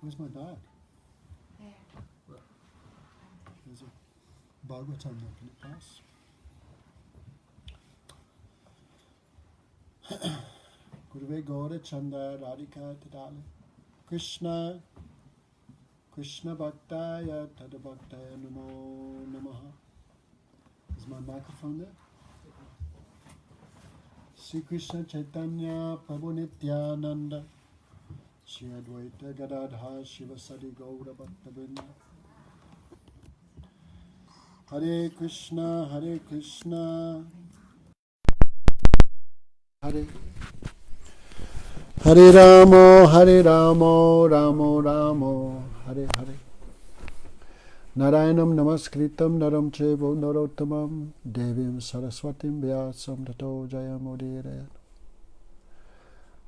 Where's my dad? There. Bhagavatam, can it pass? Gurve Gaura Chanda Radhika Tadali Krishna Bhaktaya Tadabhaktaya Namo Namaha. Is my microphone there? Sri Krishna Chaitanya Prabhu Nityananda Shri Advaita Gadadha Shivasadi Gaura Bhaktavrinda. Hare Krishna Hare Ramo Ramo Hare Hare. Narayanam Namaskritam Naram Chevo Narottamam Devim Saraswatim Vyasam Tato Jayamudire.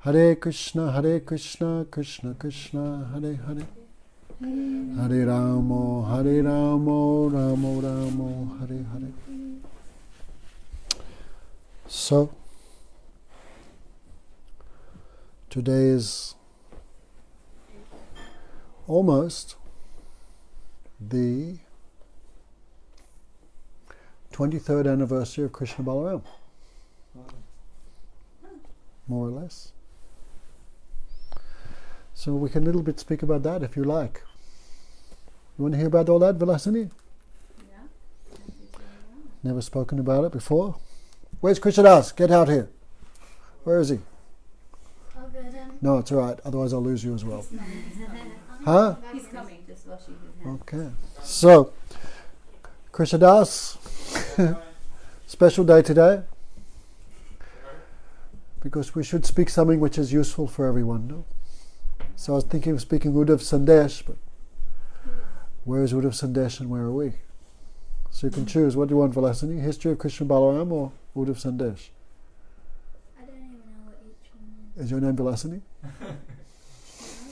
Hare Krishna Krishna Krishna Hare Hare. Hare Ramo Ramo Hare Hare. So, today is almost the 23rd anniversary of Krishna Balaram. More or less. So we can a little bit speak about that if you like. You want to hear about all that, Vilasini? Yeah. Never spoken about it before? Where's Krishnadas? Get out here. Where is he? I'll go then. No, it's alright, otherwise I'll lose you as well. Huh? He's coming, just washing his hands. Okay. So, Krishnadas, special day today, because we should speak something which is useful for everyone, no? So I was thinking of speaking Uddhav Sandesh, but where is Uddhav Sandesh and where are we? So you can choose. What do you want, Vilasini? History of Krishna Balaram or Uddhav Sandesh? I don't even know what each one is. Is your name Vilasini? I hope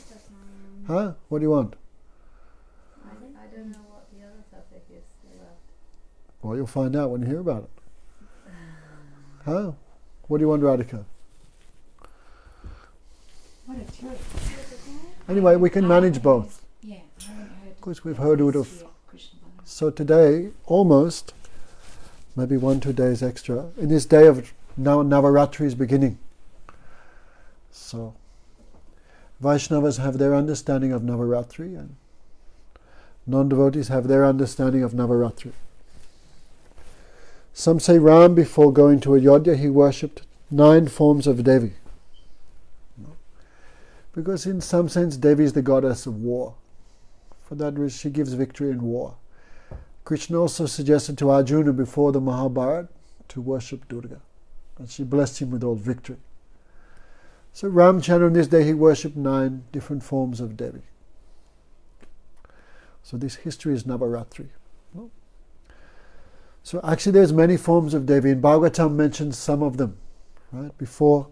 that's my name. Huh? What do you want? I don't know what the other topic is. Well, you'll find out when you hear about it. Huh? What do you want, Radhika? What a trip. Anyway, we can manage both. Yeah, I haven't heard. Of course, we've heard Uddhav. history of Krishna Balarama. So today, almost, maybe 1-2 days extra, in this day of now Navaratri is beginning. So, Vaishnavas have their understanding of Navaratri and non-devotees have their understanding of Navaratri. Some say Ram, before going to Ayodhya, he worshipped 9 forms of Devi. Because in some sense, Devi is the goddess of war. For that reason, she gives victory in war. Krishna also suggested to Arjuna before the Mahabharata to worship Durga. And she blessed him with all victory. So Ramchandra, on this day, he worshipped 9 different forms of Devi. So this history is Navaratri. So actually there's many forms of Devi, and Bhagavatam mentions some of them. Right? Before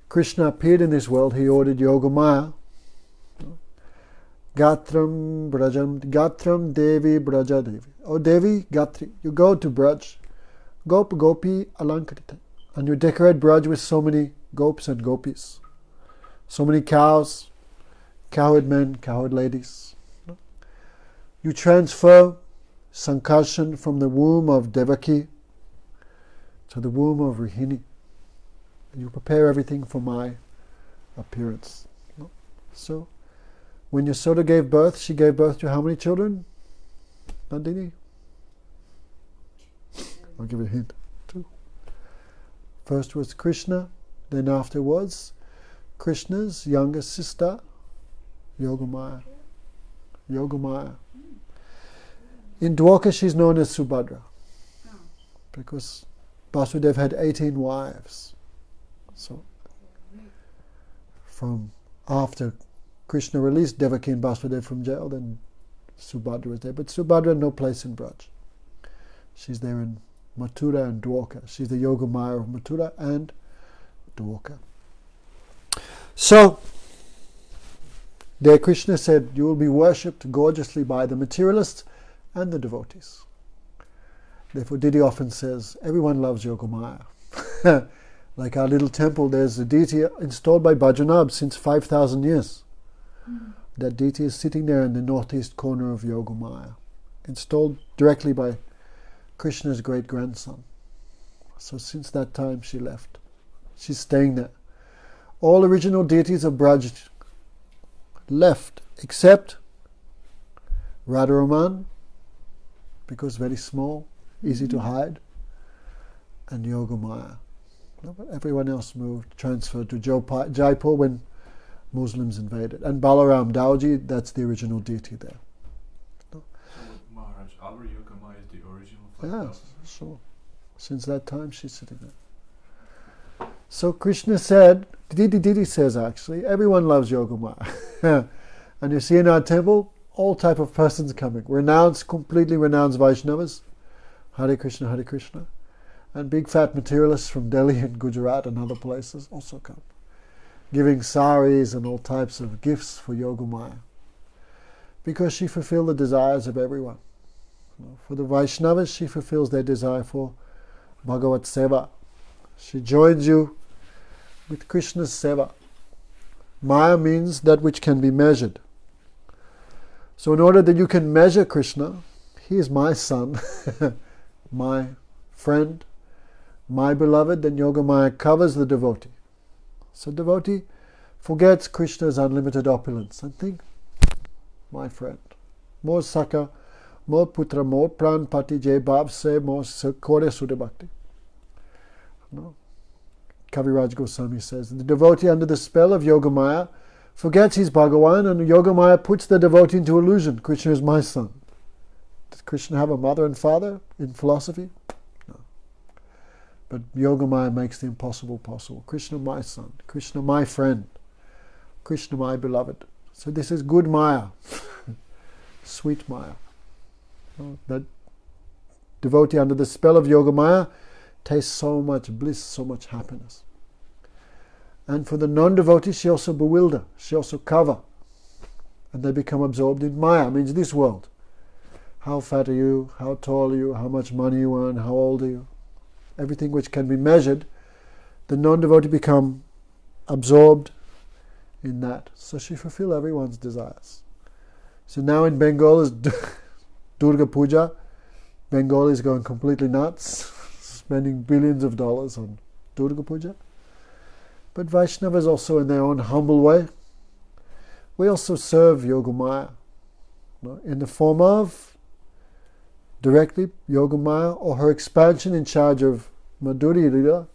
Krishna appeared in this world, he ordered Yogamaya, Gatram Devi Braja Devi. Oh Devi, Gatri, you go to Braj, Gopi Alankarita, and you decorate Braj with so many gopis and gopis, so many cows, cowherd men, cowherd ladies. You transfer Sankarshan from the womb of Devaki to the womb of Rohini. You prepare everything for my appearance. So, when Yasoda gave birth, she gave birth to how many children? Nandini? I'll give you a hint. 2. First was Krishna, then afterwards Krishna's younger sister, Yogamaya. In Dwarka she's known as Subhadra, because Vasudeva had 18 wives. So, from after Krishna released Devaki and Vasudeva from jail, then Subhadra was there. But Subhadra had no place in Braj. She's there in Mathura and Dwarka. She's the Yogamaya of Mathura and Dwarka. So, there Krishna said, you will be worshipped gorgeously by the materialists and the devotees. Therefore Didi often says, everyone loves Yogamaya. Like our little temple, there's a deity installed by Bhajanab since 5,000 years. That deity is sitting there in the northeast corner of Yogamaya, installed directly by Krishna's great-grandson. So since that time she left. She's staying there. All original deities of Braj left, except Radharaman, because very small, easy to hide, and Yogamaya. No, but everyone else moved, transferred to Jaipur when Muslims invaded. And Balaram Dauji, that's the original deity there. No? So Maharaj, our Yogamaya is the original 5,000? Yeah, sure. Since that time she's sitting there. So Krishna said, Didi says actually, everyone loves Yogamaya. And you see in our temple, all type of persons coming. Completely renounced Vaishnavas. Hare Krishna. And big fat materialists from Delhi and Gujarat and other places also come. Giving saris and all types of gifts for Yogamaya. Because she fulfilled the desires of everyone. For the Vaishnavas, she fulfills their desire for Bhagavat Seva. She joins you with Krishna's Seva. Maya means that which can be measured. So in order that you can measure Krishna, he is my son, my friend, my beloved, then Yogamaya covers the devotee. So devotee forgets Krishna's unlimited opulence and think, my friend, more Sakha, more Putra, more Pran Pati, Jai Bab Se, more Kore Sudha Bhakti. No? Kaviraj Goswami says, the devotee under the spell of Yogamaya forgets he's Bhagavan, and Yogamaya puts the devotee into illusion. Krishna is my son. Does Krishna have a mother and father in philosophy? No. But Yogamaya makes the impossible possible. Krishna my son, Krishna my friend, Krishna my beloved. So this is good Maya, sweet Maya. That devotee under the spell of Yogamaya tastes so much bliss, so much happiness. And for the non-devotee, she also bewilder, she also cover. And they become absorbed in Maya, means this world. How fat are you? How tall are you? How much money you earn? How old are you? Everything which can be measured, the non-devotee become absorbed in that. So she fulfill everyone's desires. So now in Bengal is Durga Puja. Bengal is going completely nuts, spending billions of dollars on Durga Puja. But Vaishnavas also in their own humble way, we also serve Yogamaya, in the form of directly Yogamaya or her expansion in charge of Madhuri Lila,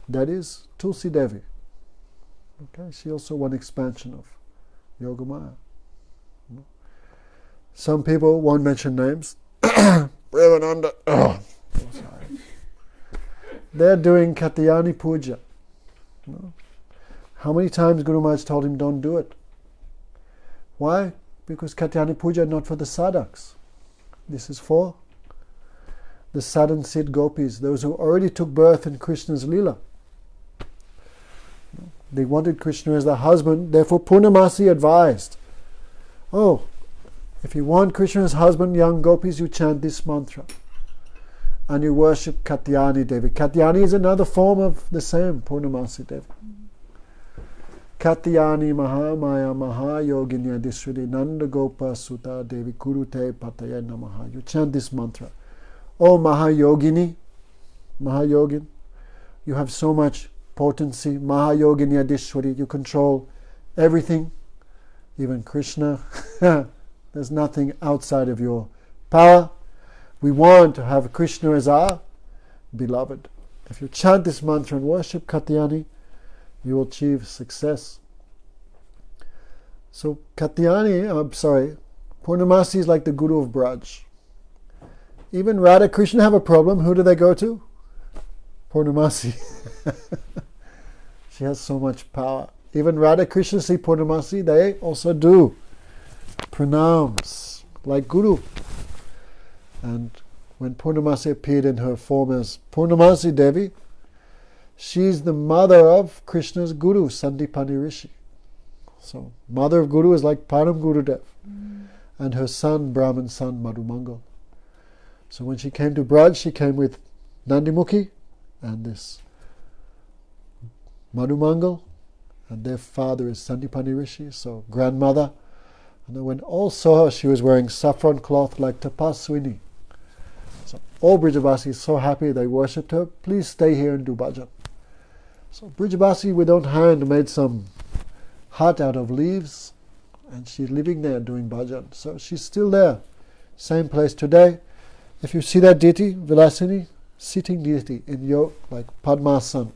that is Tulsi Devi. Okay, she also one expansion of Yogamaya. Some people won't mention names. Premananda. Oh, sorry. They're doing Katyayani Puja. No. How many times Guru Maharaj told him don't do it? Why? Because Katyayani Puja is not for the sadhaks. This is for the sadhan Siddh gopis, those who already took birth in Krishna's Leela. They wanted Krishna as their husband, therefore Purnamasi advised, if you want Krishna as husband, young gopis, you chant this mantra. And you worship Katyayani Devi. Katyayani is another form of the same Purnamasi Devi. Katyayani Mahamaya Mahayoginya Dishridi Nanda Gopa Sutta Devi Kurute Pataya Namaha. You chant this mantra. Oh Mahayogini, Mahayogin, you have so much potency. Mahayogini Adishwari, you control everything, even Krishna. There's nothing outside of your power. We want to have Krishna as our beloved. If you chant this mantra and worship Katyayani, you will achieve success. So Purnamasi is like the Guru of Braj. Even Radha Krishna have a problem. Who do they go to? Purnamasi. She has so much power. Even Radha Krishna see Purnamasi, they also do pranams like Guru. And when Purnamasi appeared in her form as Purnamasi Devi, she's the mother of Krishna's Guru, Sandipani Rishi. So, mother of Guru is like Param Gurudev. And her son, Brahman son, Madhumangal. So when she came to Braj, she came with Nandimukhi and this Madhumangal. And their father is Sandipani Rishi, so grandmother. And then when all saw her, she was wearing saffron cloth like Tapaswini. So all Brijavasis so happy they worshipped her. Please stay here and do bhajan. So Brijavasi with own hand made some hut out of leaves, and she's living there doing bhajan. So she's still there, same place today. If you see that deity, Vilasini, sitting deity in yoga, like Padmasana.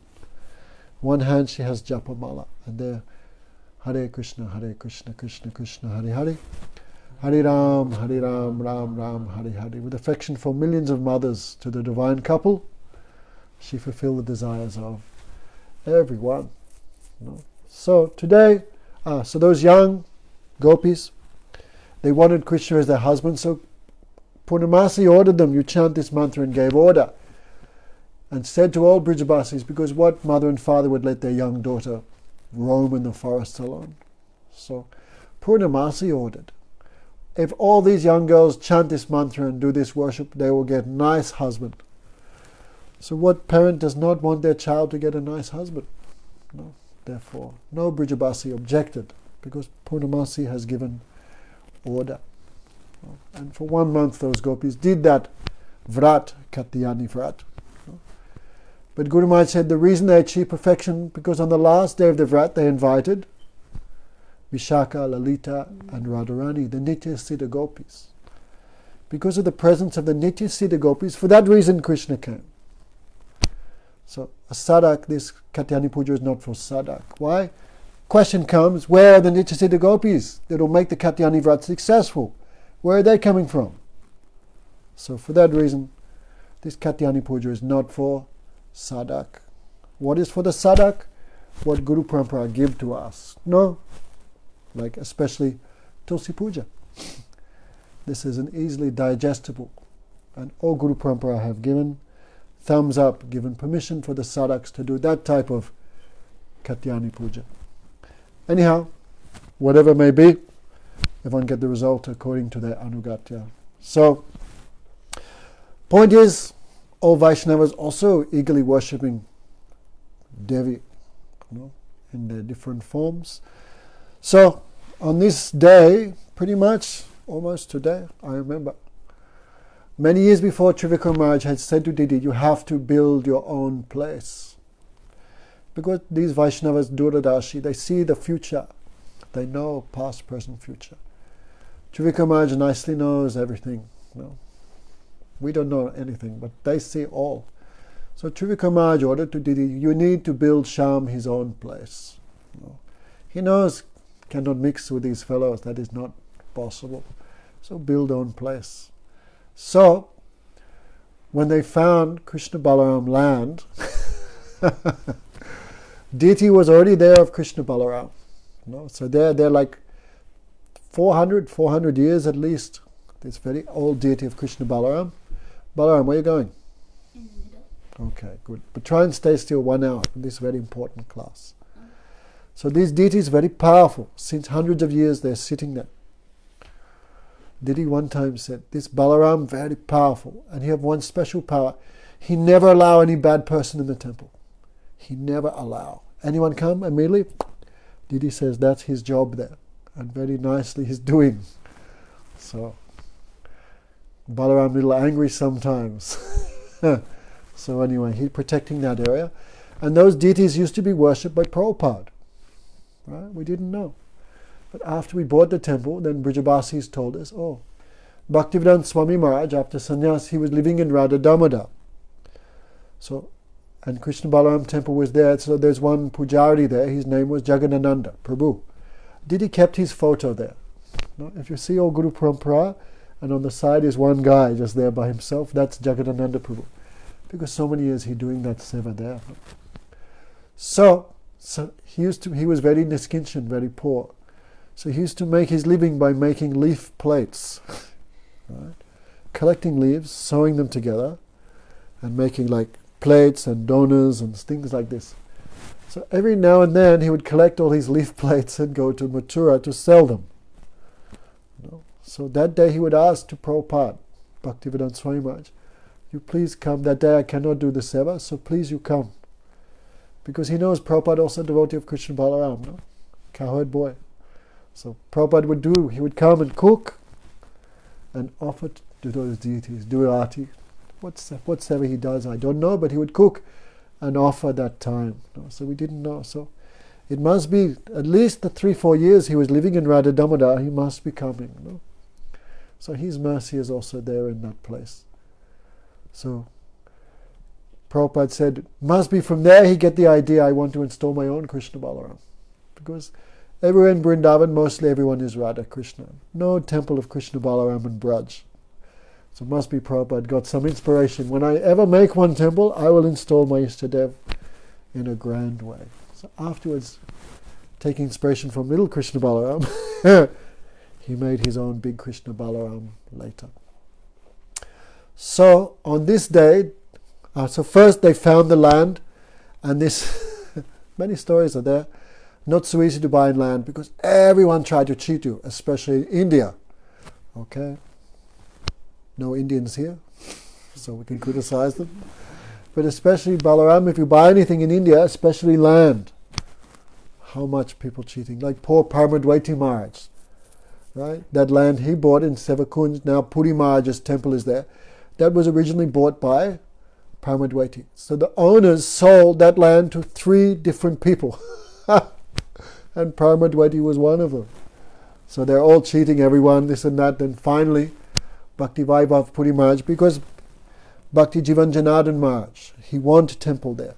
One hand she has Japamala, and there, Hare Krishna, Krishna Krishna, Hare Hare, Hare Ram, Ram Ram, Hare Hare. With affection for millions of mothers to the divine couple, she fulfilled the desires of everyone. So today, so those young gopis, they wanted Krishna as their husband, so Purnamasi ordered them, you chant this mantra, and gave order. And said to all Brijavasis, because what mother and father would let their young daughter roam in the forest alone? So Purnamasi ordered, if all these young girls chant this mantra and do this worship, they will get nice husband. So what parent does not want their child to get a nice husband? No. Therefore, no Brijavasi objected, because Purnamasi has given order. And for 1 month those gopis did that Vrat, Katyayani and Vrat. But Guru Maharaj said the reason they achieved perfection, because on the last day of the Vrat they invited Vishaka, Lalita and Radharani, the Nitya Siddha gopis. Because of the presence of the Nitya Siddha gopis, for that reason Krishna came. So a sadhak, this Katyayani Puja is not for sadhak. Why? Question comes, where are the Nitya Siddha gopis that will make the Katyayani Vrat successful? Where are they coming from? So for that reason, this Katyayani Puja is not for sadhak. What is for the sadhak? What Guru Parampara give to us. No, like especially Tulsi Puja. This is an easily digestible, and all Guru Parampara have given thumbs up, given permission for the sadhaks to do that type of Katyayani Puja. Anyhow, whatever may be, everyone get the result according to their anugatya. So, point is, all Vaishnavas also eagerly worshipping Devi, in their different forms. So, on this day, pretty much, almost today, I remember, many years before, Trivikram Maharaj had said to Didi, you have to build your own place. Because these Vaishnavas, Duradashi, they see the future. They know past, present, future. Trivikram Maharaj nicely knows everything. We don't know anything, but they see all. So Trivikram Maharaj ordered to Didi, you need to build Sham his own place. He knows, cannot mix with these fellows, that is not possible. So build own place. So, when they found Krishna Balaram land, deity was already there of Krishna Balaram. So they're like 400 years at least. This very old deity of Krishna Balaram. Balaram, where are you going? In the middle. Okay, good. But try and stay still 1 hour in this very important class. So these deities are very powerful. Since hundreds of years they're sitting there. Didi one time said, this Balaram very powerful, and he have one special power. He never allow any bad person in the temple. He never allow. Anyone come immediately? Didi says that's his job there. And very nicely he's doing. So, Balaram a little angry sometimes. So anyway, he's protecting that area. And those deities used to be worshipped by Prabhupada. Right? We didn't know. But after we bought the temple, then Brijavasis told us, Bhaktivedanta Swami Maharaj, after sannyas, he was living in Radha Damodar. So, and Krishna Balaram temple was there, so there's one pujari there, his name was Jagadananda, Prabhu. Didi kept his photo there. If you see all Guru Parampara, and on the side is one guy just there by himself, that's Jagadananda Prabhu. Because so many years he doing that seva there. So he was very niskinchan, very poor. So he used to make his living by making leaf plates. Right? Collecting leaves, sewing them together, and making like plates and donas and things like this. So every now and then he would collect all these leaf plates and go to Mathura to sell them. So that day he would ask to Prabhupada, Bhaktivedanta Swami Maharaj, you please come. That day I cannot do the seva, so please you come. Because he knows Prabhupada also a devotee of Krishna Balaram, cowherd boy. So Prabhupada he would come and cook and offer to those deities, do arati, whatsoever he does, I don't know, but he would cook and offer that time. So we didn't know. So it must be at least the 3-4 years he was living in Radha Damodar, he must be coming. So his mercy is also there in that place. So Prabhupada said, must be from there he get the idea, I want to install my own Krishna Balaram. Because everywhere in Vrindavan, mostly everyone is Radha Krishna. No temple of Krishna Balaram in Braj. So it must be Prabhupada got some inspiration. When I ever make one temple, I will install my Ishtadev in a grand way. So afterwards, taking inspiration from little Krishna Balaram, he made his own big Krishna Balaram later. So on this day, so first they found the land, and this, many stories are there, not so easy to buy land because everyone tried to cheat you, especially in India. Okay? No Indians here, so we can criticize them. But especially Balaram, if you buy anything in India, especially land, how much people cheating. Like poor Paramadwaiti Maharaj, right? That land he bought in Sevakunj, now Puri Maharaj's temple is there. That was originally bought by Paramadwaiti. So the owners sold that land to 3 different people. And Paramadwaiti was one of them. So they're all cheating everyone, this and that. Then finally, Bhakti Vaibhav Puri Maharaj, because Bhakti Jivan Janardhan Maharaj, he wanted a temple there.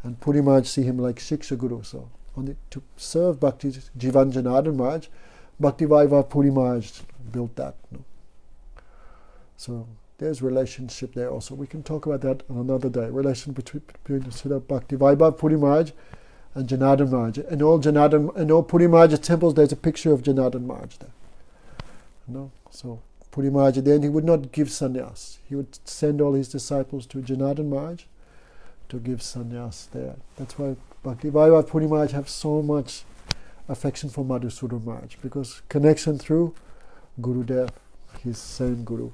And Puri Maharaj see him like Shiksha Guru. So to serve Bhakti Jivan Janardhan Maharaj, Bhakti Vaibhav Puri Maharaj built that. So there's relationship there also. We can talk about that on another day. Relation between Bhakti Vaibhav Puri Maharaj and Janardhan Maharaj. In all Puri Maharaj's temples, there's a picture of Janardhan Maharaj there. So Puri Maharaj, then he would not give sannyas. He would send all his disciples to Janardhan Maharaj to give sannyas there. That's why Bhakti Vaibhav Puri Maharaj have so much affection for Madhusudan Maharaj, because connection through Gurudev, his same Guru.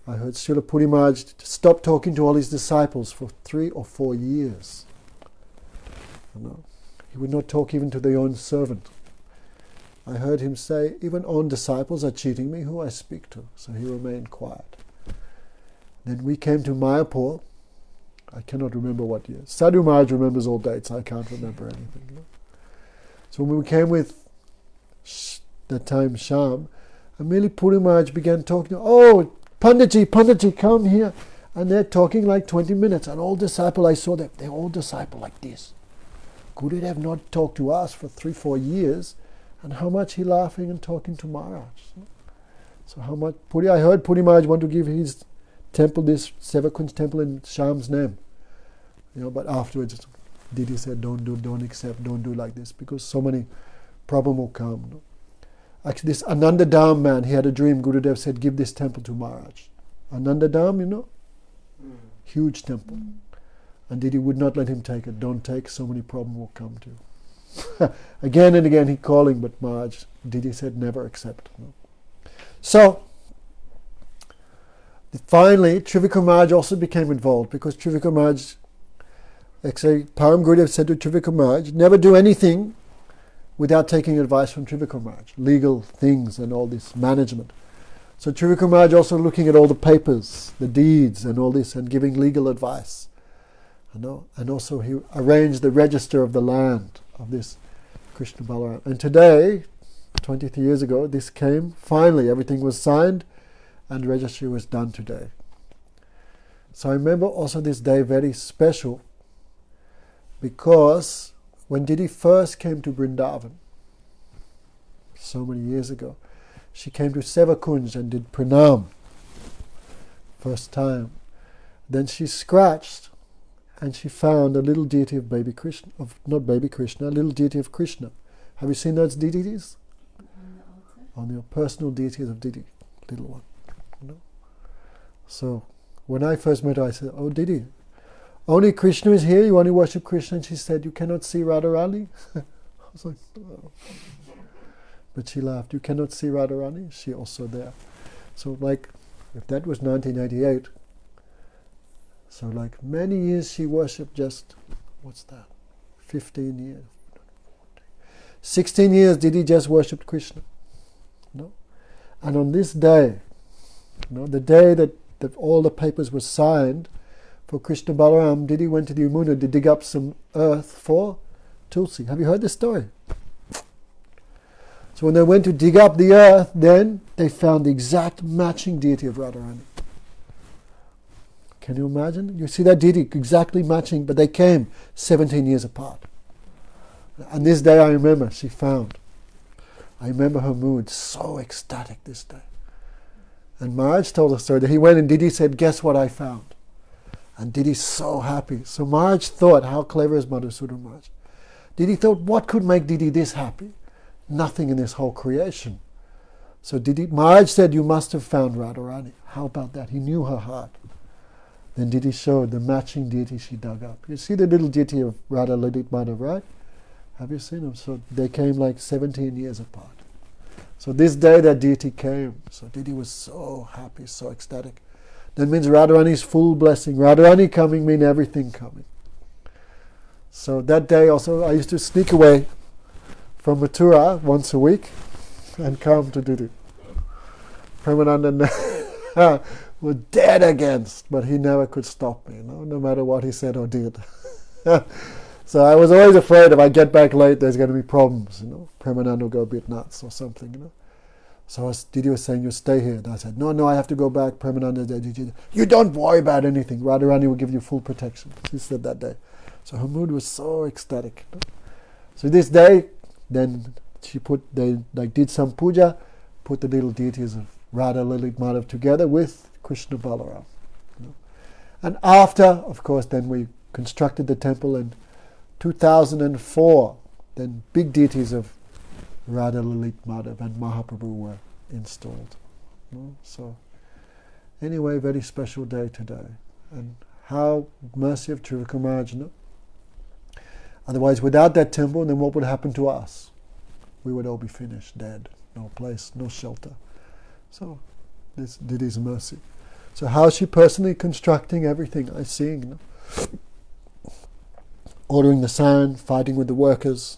I heard Srila Puri Maharaj stop talking to all his disciples for 3 or 4 years. He would not talk even to their own servant. I heard him say, even own disciples are cheating me, who I speak to. So he remained quiet. Then we came to Mayapur. I cannot remember what year. Sadhu Maharaj remembers all dates. I can't remember anything. So when we came with that time Sham, immediately Puri Maharaj began talking. Oh, Panditji, come here. And they're talking like 20 minutes. And all disciple, I saw them, they're all disciple like this. Gurudev have not talked to us for 3-4 years. And how much he laughing and talking to Maharaj. So how much I heard Puri Maharaj want to give his temple, this Sevakunj temple in Sham's name. But afterwards Didi said, don't accept, don't do like this, because so many problems will come. Actually, this Ananda Dham man, he had a dream. Gurudev said, give this temple to Maharaj. Ananda Dham, huge temple. And Didi would not let him take it. Don't take, so many problems will come to you. Again and again he calling, but Maharaj, Didi said, never accept. So, finally, Trivikram Maharaj also became involved, because Trivikram Maharaj, actually, Param Gurudev said to Trivikram Maharaj, never do anything without taking advice from Trivikram Maharaj, legal things and all this management. So Trivikram Maharaj also looking at all the papers, the deeds and all this, and giving legal advice. And also he arranged the register of the land of this Krishna Balaram. And today, 23 years ago, this came, finally everything was signed and registry was done today. So I remember also this day very special, because when Didi first came to Vrindavan, so many years ago, she came to Sevakunj and did pranam, first time. Then she scratched and she found a little deity of baby Krishna, a little deity of Krishna. Have you seen those deities? On the personal deities of Didi, little one. So when I first met her, I said, oh Didi, only Krishna is here, you only worship Krishna? And she said, you cannot see Radharani? I was like, oh. But she laughed, you cannot see Radharani? She also there. So if that was 1988, so many years she worshipped just, 15 years. 16 years Didi just worshipped Krishna. And on this day, the day that all the papers were signed for Krishna Balaram, Didi went to the Yamuna to dig up some earth for Tulsi. Have you heard this story? So when they went to dig up the earth, then they found the exact matching deity of Radharani. Can you imagine? You see that deity exactly matching, but they came 17 years apart. And this day I remember she found. I remember her mood, so ecstatic this day. And Maharaj told a story that he went and Didi said, guess what I found? And Didi's so happy. So Maharaj thought, how clever is Madhusudana Maharaj? Didi thought, what could make Didi this happy? Nothing in this whole creation. So Maharaj said, you must have found Radharani. How about that? He knew her heart. Then Didi showed the matching deity she dug up. You see the little deity of Radha Lalit Madhav, right? Have you seen them? So they came like 17 years apart. So this day that deity came. So Didi was so happy, so ecstatic. That means Radharani's full blessing. Radharani coming means everything coming. So that day also I used to sneak away from Mathura once a week and come to Didi. Premananda was dead against, but he never could stop me, no matter what he said or did. So I was always afraid if I get back late, there's going to be problems, Premananda will go a bit nuts or something, So Didi was saying, you stay here. And I said, no, I have to go back. Premananda said, you don't worry about anything. Radharani will give you full protection. She said that day. So her mood was so ecstatic. So this day, then they did some puja, put the little deities of Radha, Lalit, Madhav together with Krishna Balaram. And after, of course, then we constructed the temple in 2004. Then big deities of Radha, Lalit, Madhav and Mahaprabhu were installed. So anyway, very special day today. And how mercy of Trivika Maharaj. Otherwise, without that temple, then what would happen to us? We would all be finished, dead. No place, no shelter. So this Didi's mercy. So how is she personally constructing everything? I see, ordering the sand, fighting with the workers,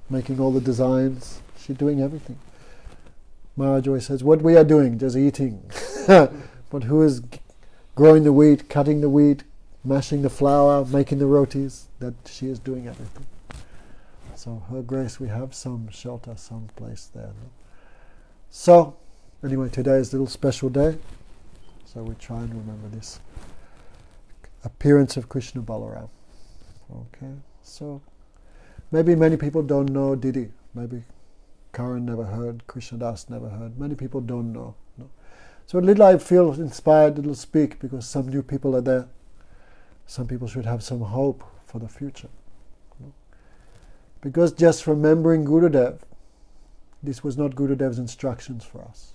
making all the designs. She's doing everything. Maharaj always says, what we are doing, just eating. But who is growing the wheat, cutting the wheat, mashing the flour, making the rotis? That she is doing everything. So her grace, we have some shelter, some place there. So, anyway, today is a little special day. So we try and remember this appearance of Krishna Balaram. Okay, so maybe many people don't know Didi. Maybe Karan never heard, Krishna Das never heard. Many people don't know. So a little I feel inspired to speak because some new people are there. Some people should have some hope for the future. Because just remembering Gurudev, this was not Gurudev's instructions for us.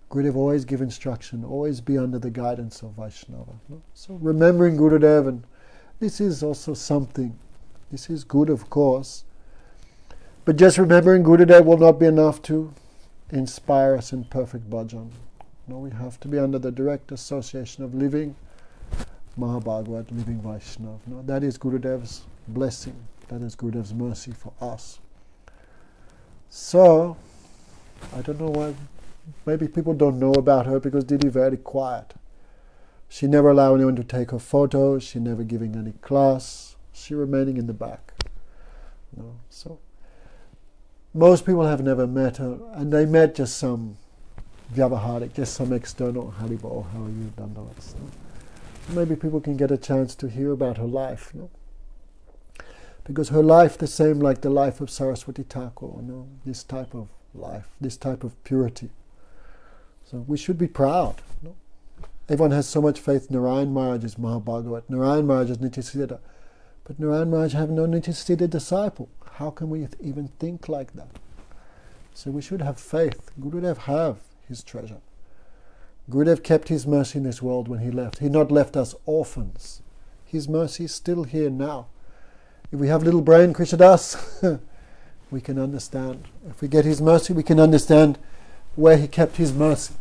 Gurudev always give instruction, always be under the guidance of Vaishnava. So remembering Gurudev, and this is also something. This is good, of course. But just remembering Gurudev will not be enough to inspire us in perfect bhajan. No, we have to be under the direct association of living Mahabhagavat, living Vaishnava. No, that is Gurudev's blessing. That is Gurudev's mercy for us. So, I don't know why, maybe people don't know about her because Didi very quiet. She never allowed anyone to take her photos, she never giving any class, she remaining in the back. So, most people have never met her, and they met just some vyavaharik, just some external Haribol, how are you, Dandavats. Maybe people can get a chance to hear about her life. Because her life the same like the life of Saraswati Thakur, this type of life, this type of purity. So we should be proud. Everyone has so much faith. Narayan Maharaj is Mahabhagavat, Narayan Maharaj is Nityasiddha. But Narayan Maharaj have no Nityasiddha disciple. How can we even think like that? So we should have faith. Gurudev have his treasure. Gurudev kept his mercy in this world when he left. He not left us orphans. His mercy is still here now. If we have little brain, Krishna Das, we can understand. If we get his mercy, we can understand where he kept his mercy.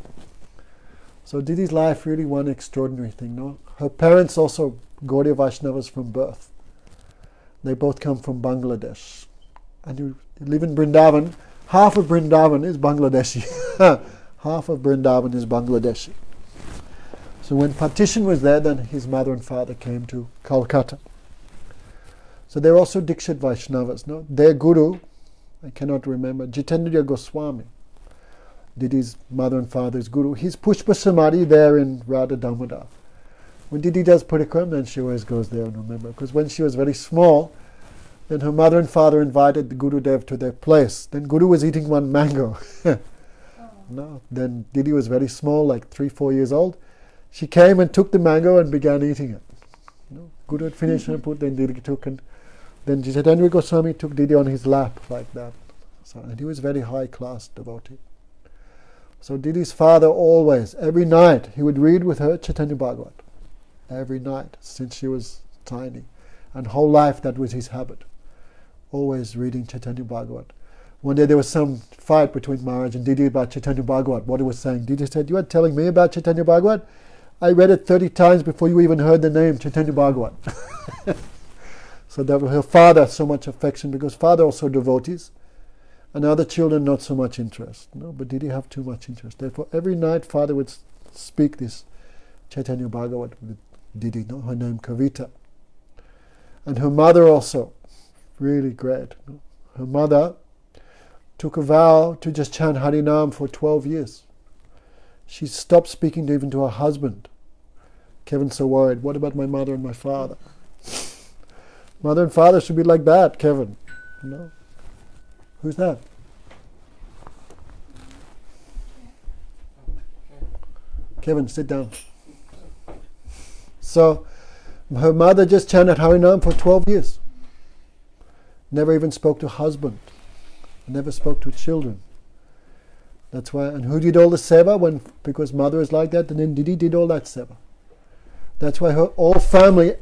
So Didi's life really one extraordinary thing. Her parents also Gaudiya Vaishnavas from birth. They both come from Bangladesh. And you live in Vrindavan. Half of Vrindavan is Bangladeshi. Half of Vrindavan is Bangladeshi. So when partition was there, then his mother and father came to Calcutta. So they're also Dikshit Vaishnavas. No? Their guru, I cannot remember, Jitendriya Goswami, Didi's mother and father's guru. He's Pushpa Samadhi there in Radha Damodar. When Didi does Purikram, then she always goes there and remember. Because when she was very small, then her mother and father invited the Gurudev to their place. Then Guru was eating one mango. No, then Didi was very small, like 3-4 years old. She came and took the mango and began eating it. No, Guru had finished and put, then Didi took, and then Jitendriya Goswami took Didi on his lap like that. So, and he was very high class devotee. So Didi's father always, every night, he would read with her Chaitanya Bhagavat. Every night, since she was tiny. And whole life that was his habit. Always reading Chaitanya Bhagavat. One day there was some fight between Maharaj and Didi about Chaitanya Bhagavat, what he was saying. Didi said, "You are telling me about Chaitanya Bhagavat? I read it 30 times before you even heard the name Chaitanya Bhagavat." So that her father, so much affection, because father also devotees, and other children not so much interest. No, but Didi have too much interest. Therefore, every night father would speak this Chaitanya Bhagavat with Didi, no? Her name Kavita. And her mother also, really great. No? Her mother took a vow to just chant Harinam for 12 years. She stopped speaking even to her husband. Kevin's so worried, what about my mother and my father? Mother and father should be like that, Kevin. No? Who's that? Kevin, sit down. So, her mother just chanted Harinam for 12 years. Never even spoke to husband. Never spoke to children. That's why, and who did all the seva? Because mother is like that, and then Didi did all that seva. That's why her whole family,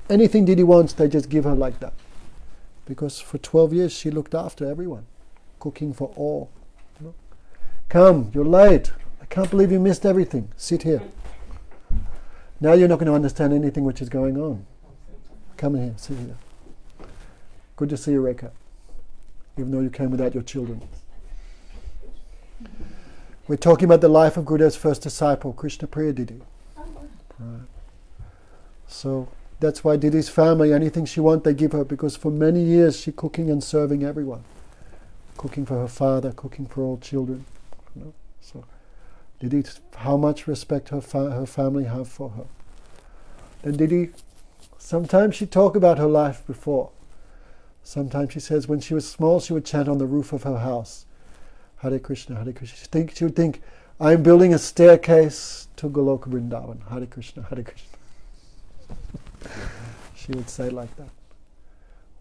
anything Didi wants, they just give her like that. Because for 12 years she looked after everyone, cooking for all. You know? Come, you're late. I can't believe you missed everything. Sit here. Now you're not going to understand anything which is going on. Come in here, sit here. Good to see you, Rekha. Even though you came without your children. We're talking about the life of Gurudev's first disciple, Krishna Priya Didi. Right. So that's why Didi's family, anything she wants, they give her, because for many years she's cooking and serving everyone. Cooking for her father, cooking for all children. You know? So Didi, how much respect her family have for her. And Didi, sometimes she talk about her life before. Sometimes she says when she was small, she would chant on the roof of her house, Hare Krishna, Hare Krishna. She would think, I'm building a staircase to Goloka Vrindavan, Hare Krishna, Hare Krishna. She would say like that.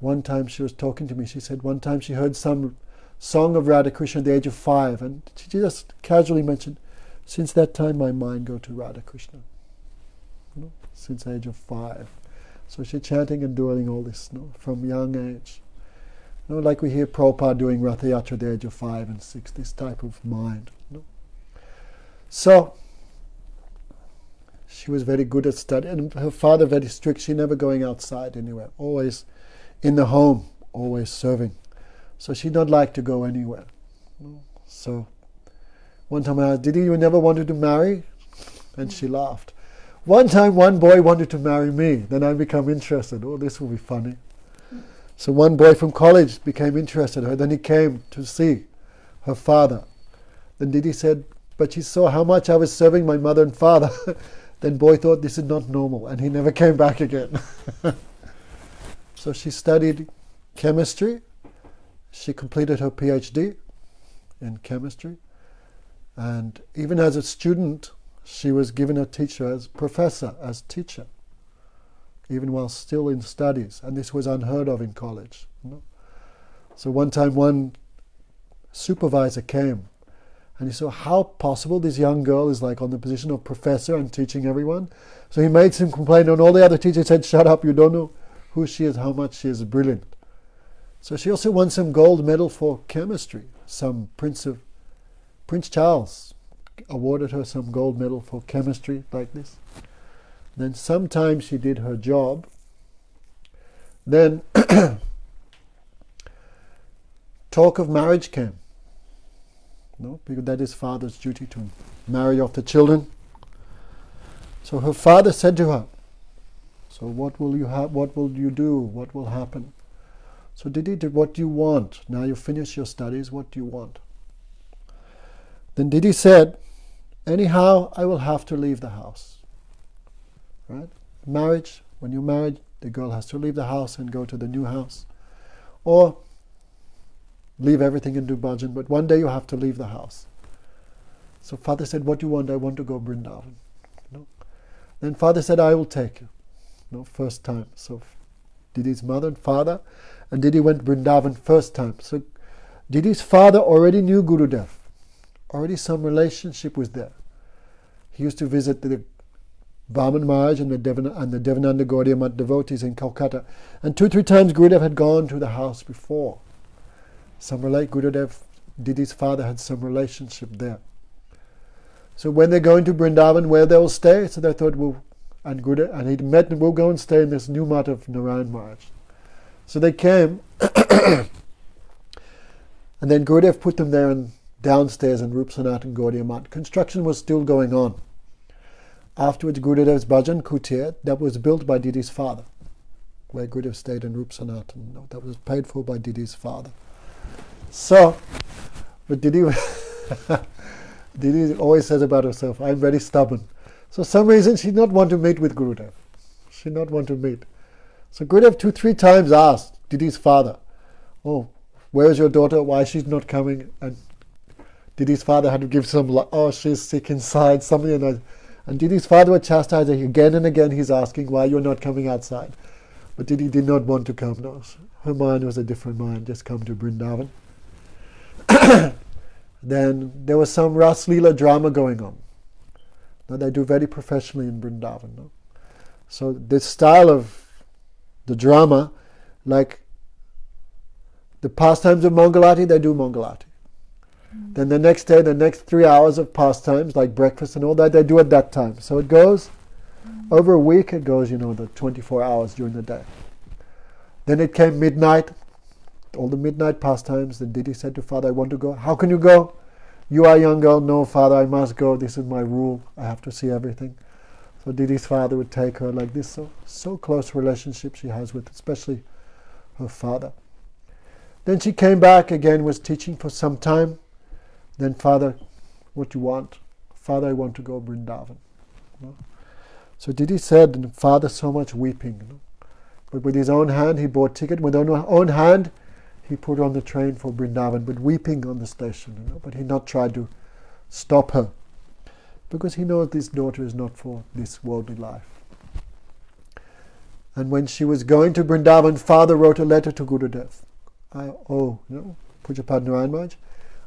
One time she was talking to me, she said one time she heard some song of Radha Krishna at the age of 5, and she just casually mentioned, since that time my mind go to Radha Krishna. You know, since the age of 5. So she's chanting and doing all this, you know, from young age. You know, like we hear Prabhupada doing Ratha Yatra at the age of 5 and 6, this type of mind. You know. So, she was very good at studying, and her father very strict, she never going outside anywhere, always in the home, always serving. So she not like to go anywhere. You know. So, one time I asked, Didi, you never wanted to marry? And she laughed. One time one boy wanted to marry me, then I become interested. Oh, this will be funny. So one boy from college became interested in her, then he came to see her father. Then Didi said, but she saw how much I was serving my mother and father. Then boy thought this is not normal, and he never came back again. So she studied chemistry. She completed her PhD in chemistry. And even as a student, she was given a teacher as professor, as teacher, even while still in studies. And this was unheard of in college. You know? So one time one supervisor came and he saw how possible this young girl is like on the position of professor and teaching everyone. So he made some complaint, and all the other teachers said, shut up, you don't know who she is, how much she is brilliant. So she also won some gold medal for chemistry. Some Prince Charles awarded her some gold medal for chemistry like this. Then sometime she did her job. Then talk of marriage came. No, because that is father's duty to marry off the children. So her father said to her, so what will you have? What will you do? What will happen? So Didi did, what do you want? Now you finish your studies, what do you want? Then Didi said, anyhow, I will have to leave the house. Right? Marriage, when you're married, the girl has to leave the house and go to the new house. Or leave everything and do bhajan, but one day you have to leave the house. So father said, what do you want? I want to go Vrindavan. Then father said, I will take you. First time. So Didi's mother and father, and Didi went Vrindavan first time. So Didi's father already knew Gurudev. Already some relationship was there. He used to visit the Vaman Maharaj and the Devananda Gaudiya Math devotees in Calcutta. And 2-3 times Gurudev had gone to the house before. Gurudev, Didi's father had some relationship there. So when they're going to Vrindavan, where they'll stay, so they thought, and he'd met, we'll go and stay in this new mat of Narayan Maharaj. So they came, and then Gurudev put them there and downstairs in Rup Sanatan Gaudiya Math. Construction was still going on. Afterwards, Gurudev's Bhajan Kutir, that was built by Didi's father, where Gurudev stayed in Rup Sanatan. That was paid for by Didi's father. So, but Didi always says about herself, I'm very stubborn. So some reason she did not want to meet with Gurudev. She did not want to meet. So Gurudev 2-3 times asked Didi's father, oh, where is your daughter? Why she's not coming? And Didi's father had to give some, she's sick inside, something. And Didi's father was chastising again and again. He's asking why you're not coming outside. But Didi did not want to come. No. Her mind was a different mind, just come to Vrindavan. Then there was some Ras Leela drama going on. Now they do very professionally in Vrindavan. No? So this style of the drama, like the pastimes of Mangalati, they do Mangalati. Then the next day, the next 3 hours of pastimes, like breakfast and all that, they do at that time. So it goes, over a week it goes, the 24 hours during the day. Then it came midnight, all the midnight pastimes. Then Didi said to father, I want to go. How can you go? You are a young girl. No, father, I must go. This is my rule. I have to see everything. So Didi's father would take her like this. So close relationship she has with, especially her father. Then she came back again, was teaching for some time. Then father, what do you want? Father, I want to go Vrindavan. So Didi said, and father so much weeping. But with his own hand, he bought ticket. With his own hand, he put her on the train for Vrindavan, but weeping on the station. But he not tried to stop her, because he knows this daughter is not for this worldly life. And when she was going to Vrindavan, father wrote a letter to Gurudev. Pujapad Narayan Maharaj,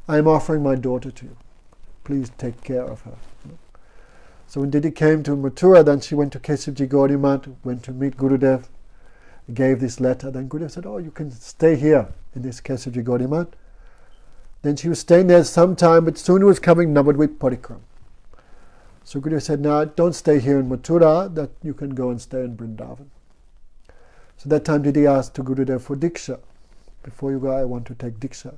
I am offering my daughter to you. Please take care of her. So when Didi came to Mathura, then she went to Keshavji Gaudiya Math, went to meet Gurudev, gave this letter. Then Gurudev said, you can stay here in this Keshavji Gaudiya Math. Then she was staying there some time, but soon was coming Navadvip Parikram. So Gurudev said, no, don't stay here in Mathura, that you can go and stay in Vrindavan. So that time Didi asked to Gurudev for Diksha. Before you go, I want to take Diksha.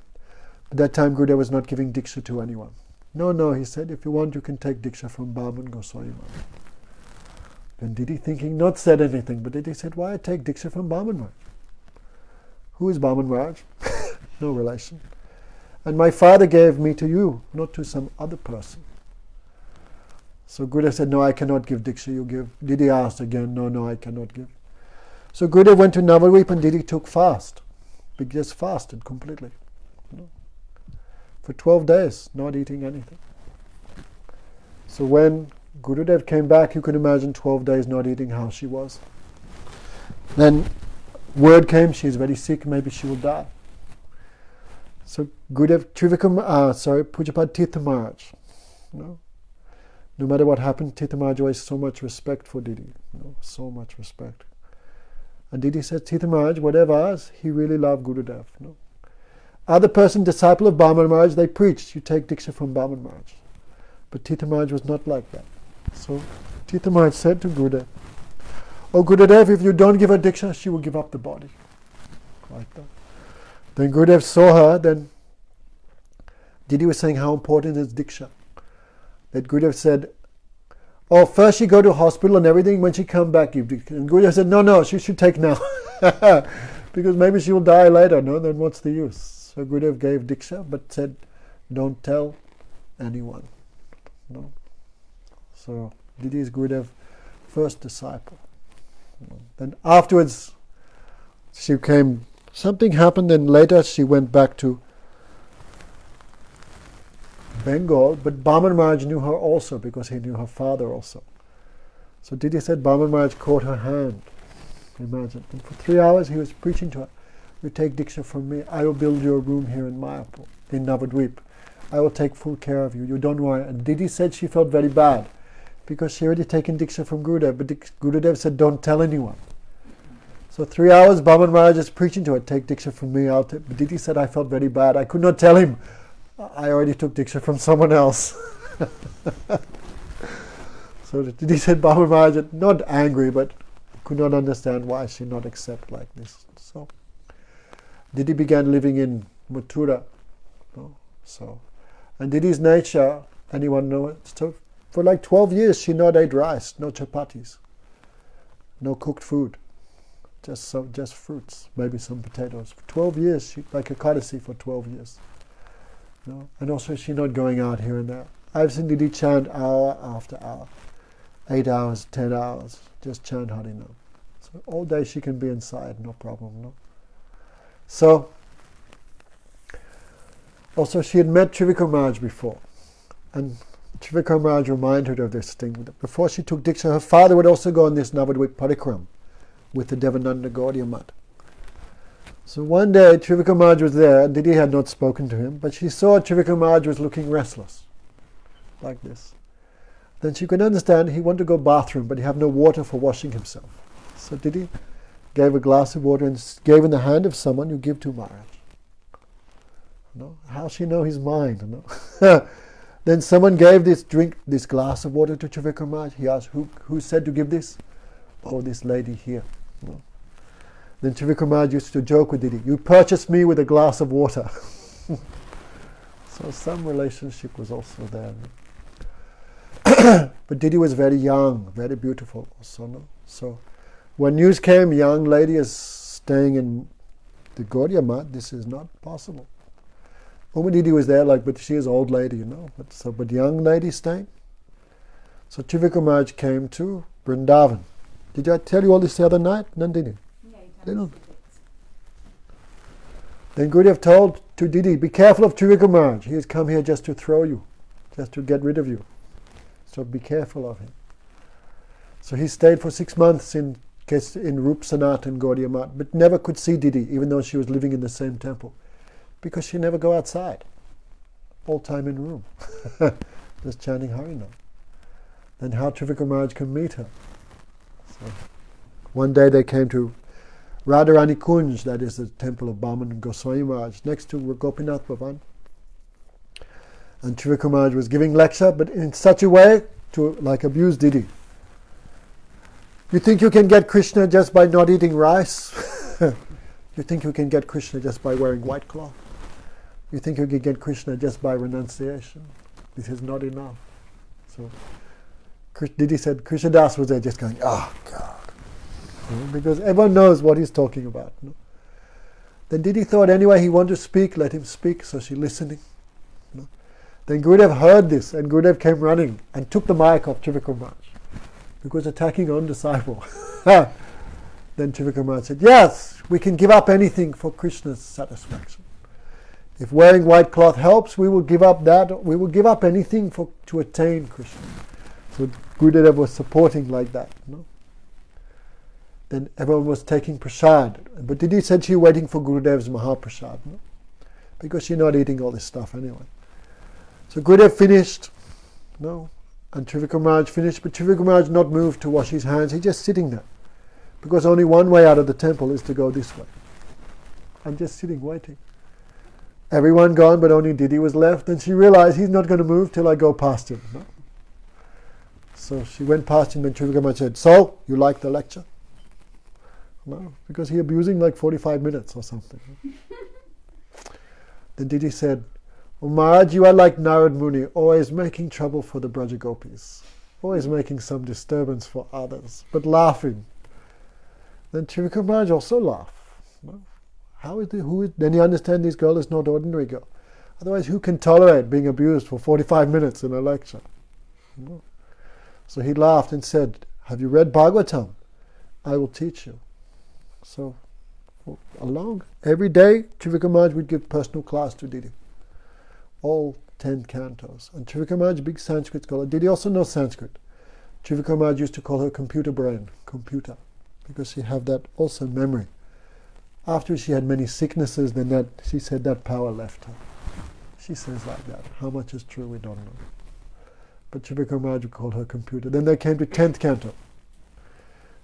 But that time Gurudev was not giving Diksha to anyone. No, he said, if you want, you can take Diksha from Bhaman Goswami Maharaj. Then Didi, thinking, not said anything, but Didi said, why I take Diksha from Bhaman Maharaj? Who is Bhaman Maharaj? No relation. And my father gave me to you, not to some other person. So Gurudev said, no, I cannot give Diksha, you give. Didi asked again, no, I cannot give. So Gurudev went to Navadvip and Didi took fast. He just fasted completely. For 12 days, not eating anything. So when Gurudev came back, you can imagine 12 days not eating, how she was. Then word came, she's very sick, maybe she will die. So Gurudev, Pujapad Tirtha Maharaj, no matter what happened, Tirtha Maharaj always so much respect for Didi, so much respect. And Didi said, Tirtha Maharaj, whatever else, he really loved Gurudev. Other person, disciple of Bhaman Maharaj, they preached, you take Diksha from Bhaman Maharaj. But Tirtha Maharaj was not like that. So Tirtha Maharaj said to Gurudev, oh Gurudev, if you don't give her Diksha, she will give up the body. Like that. Then Gurudev saw her, then Didi was saying how important is Diksha. That Gurudev said, Oh, first she go to hospital and everything. When she come back, and Gurudev said, no, she should take now. Because maybe she will die later, no? Then what's the use? So Gurudev gave Diksha, but said, don't tell anyone. No. So Didi is Gurudev's first disciple. Then afterwards, something happened, and later she went back to Bengal, but Baman Maharaj knew her also because he knew her father also. So Didi said Baman Maharaj caught her hand. Imagine. And for 3 hours he was preaching to her. You take Diksha from me, I will build you a room here in Mayapur, in Navadvip. I will take full care of you. You don't worry. And Didi said she felt very bad because she already taken Diksha from Gurudev, but Gurudev said don't tell anyone. So 3 hours Baman Maharaj is preaching to her, take Diksha from me. But Didi said I felt very bad. I could not tell him. I already took Diksha from someone else. So Didi said Baman Maharaj, not angry, but could not understand why she not accept like this. So Didi began living in Mathura. No? So, and Didi's nature, anyone know it? So for like 12 years she not ate rice, no chapatis, no cooked food, just fruits, maybe some potatoes. For 12 years, she like Ekadasi for 12 years. No? And also she not going out here and there. I've seen Didi chant hour after hour, 8 hours, 10 hours, just chant Harinam. So all day she can be inside, no problem. No. So also she had met Trivikram Maharaj before, and Trivikram Maharaj reminded her of this thing. Before she took Diksha, her father would also go on this Navadvip Parikram with the Devananda Gaudiya Math. So one day Trivikram Maharaj was there, and Didi had not spoken to him, but she saw Trivikram Maharaj was looking restless, like this. Then she could understand he wanted to go bathroom, but he had no water for washing himself. So Didi gave a glass of water and gave in the hand of someone you give to Maharaj. No? How she know his mind? No? Then someone gave this glass of water to Trivikram Maharaj. He asked, who said to give this? Oh, this lady here. No? Then Trivikram Maharaj used to joke with Didi, you purchased me with a glass of water. So some relationship was also there. No? But Didi was very young, very beautiful also. No? So when news came, young lady is staying in the Gaudiya Math, this is not possible. Uma Didi was there, but she is old lady, you know. But young lady staying. So Trivikram Maharaj came to Vrindavan. Did I tell you all this the other night, Nandini? Yeah, you told us. Then Gurudev told to Didi, be careful of Trivikram Maharaj. He has come here just to throw you, just to get rid of you. So be careful of him. So he stayed for 6 months in Rup Sanat and Gaudiya Math, but never could see Didi, even though she was living in the same temple. Because she never go outside. All time in room. Just chanting Harinam. Then how Trivikram Maharaj can meet her. So one day they came to Radharani Kunj, that is the temple of Baman Goswami Maharaj, next to Gopinath Bhavan. And Trivikram Maharaj was giving lecture, but in such a way to abuse Didi. You think you can get Krishna just by not eating rice? You think you can get Krishna just by wearing white cloth? You think you can get Krishna just by renunciation? This is not enough. So Didi said, Krishna Das was there just going, oh God. Because everyone knows what he's talking about. No? Then Didi thought, anyway, he wanted to speak, let him speak, so she listening. No? Then Gurudev heard this, and Gurudev came running and took the mic off Trivikram Maharaj, because attacking own disciple. Then Trivikram Maharaj said, yes, we can give up anything for Krishna's satisfaction. If wearing white cloth helps, we will give up that. We will give up anything to attain Krishna. So Gurudev was supporting like that. No? Then everyone was taking prasad. But Didi said she waiting for Gurudev's Mahaprasad. No? Because she's not eating all this stuff anyway. So Gurudev finished. No? And Trivikram Maharaj finished. But Trivikram Maharaj not moved to wash his hands. He's just sitting there. Because only one way out of the temple is to go this way. I'm just sitting waiting. Everyone gone, but only Didi was left. And she realized he's not going to move till I go past him. No? So she went past him and Trivikram Maharaj said, so, you like the lecture? No, because he abusing like 45 minutes or something. Then Didi said, oh, Maharaj, you are like Narad Muni, always making trouble for the Braja Gopis. always making some disturbance for others, but laughing. Then Trivika Maharaj also laughed. Well, how is then he understands this girl is not ordinary girl. Otherwise, who can tolerate being abused for 45 minutes in a lecture? No. So he laughed and said, have you read Bhagavatam? I will teach you. So, every day, Trivika Maharaj would give personal class to Didi. All 10 cantos. And Trivika Maharaj, big Sanskrit scholar. Didi also knows Sanskrit. Trivika Maharaj used to call her computer brain, computer, because she had that also memory. After she had many sicknesses, then she said that power left her. She says like that. How much is true, we don't know. But Trivika Maharaj would call her computer. Then they came to 10th canto.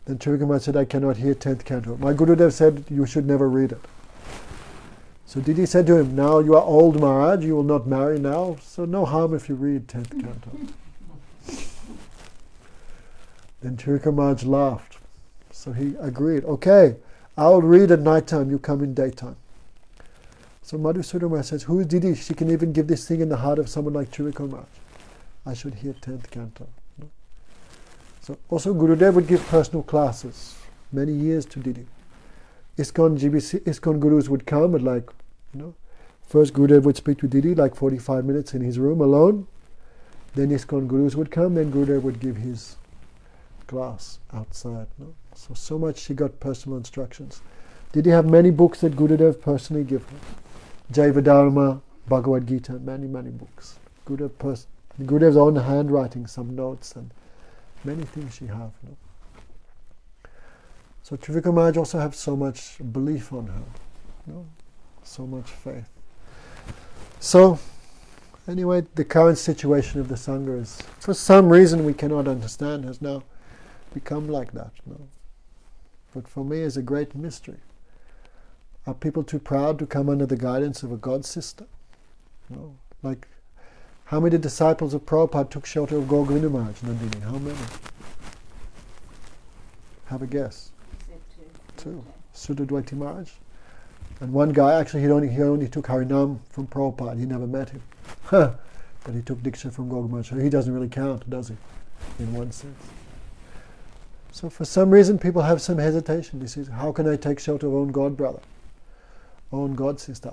Then Trivika Maharaj said, I cannot hear 10th canto. My Gurudev said, you should never read it. So Didi said to him, now you are old, Maharaj, you will not marry now, so no harm if you read 10th canto. Then Trivika Maharaj laughed. So he agreed, okay, I'll read at night time, you come in daytime. So Madhusudana Maharaj says, who is Didi? She can even give this thing in the heart of someone like Trivika Maharaj. I should hear 10th canto. No? So also Gurudev would give personal classes, many years to Didi. ISKCON Gurus would come and first Gurudev would speak to Didi 45 minutes in his room alone. Then ISKCON Gurus would come, then Gurudev would give his class outside. No? So much she got personal instructions. Didi have many books that Gurudev personally give her. Jaiva-dharma, Bhagavad-gita, many books. Gurudev's own handwriting, some notes and many things she have. No? So Trivika Maharaj also have so much belief on her. No? So much faith. So, anyway, the current situation of the Sangha is, for some reason we cannot understand, has now become like that. No? But for me is a great mystery. Are people too proud to come under the guidance of a God sister? No. How many disciples of Prabhupada took shelter of Gaur-Govinda Maharaj, Nandini? How many? Have a guess. Two. Sudadwaiti Maharaj. And one guy, actually he only took Harinam from Prabhupada, he never met him. But he took Diksha from Gaur-Govinda Maharaj. So he doesn't really count, does he? In one sense. So for some reason people have some hesitation. They say, how can I take shelter of own God brother? Own God sister?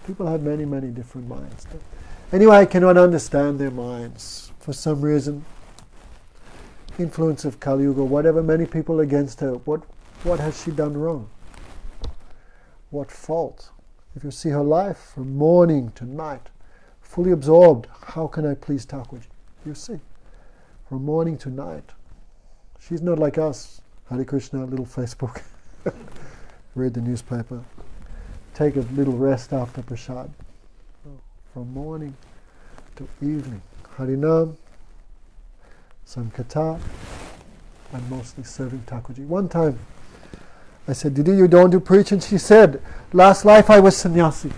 People have many different minds. Anyway, I cannot understand their minds. For some reason, influence of Kali Yuga, whatever, many people against her. What has she done wrong? What fault? If you see her life from morning to night, fully absorbed, how can I please Thakurji? You see, from morning to night. She's not like us. Hare Krishna, little Facebook. Read the newspaper. Take a little rest after prasad. From morning to evening. Harinam, some katha, and mostly serving Thakurji. One time, I said, Didi, you don't do preach? And she said, last life I was sannyasi.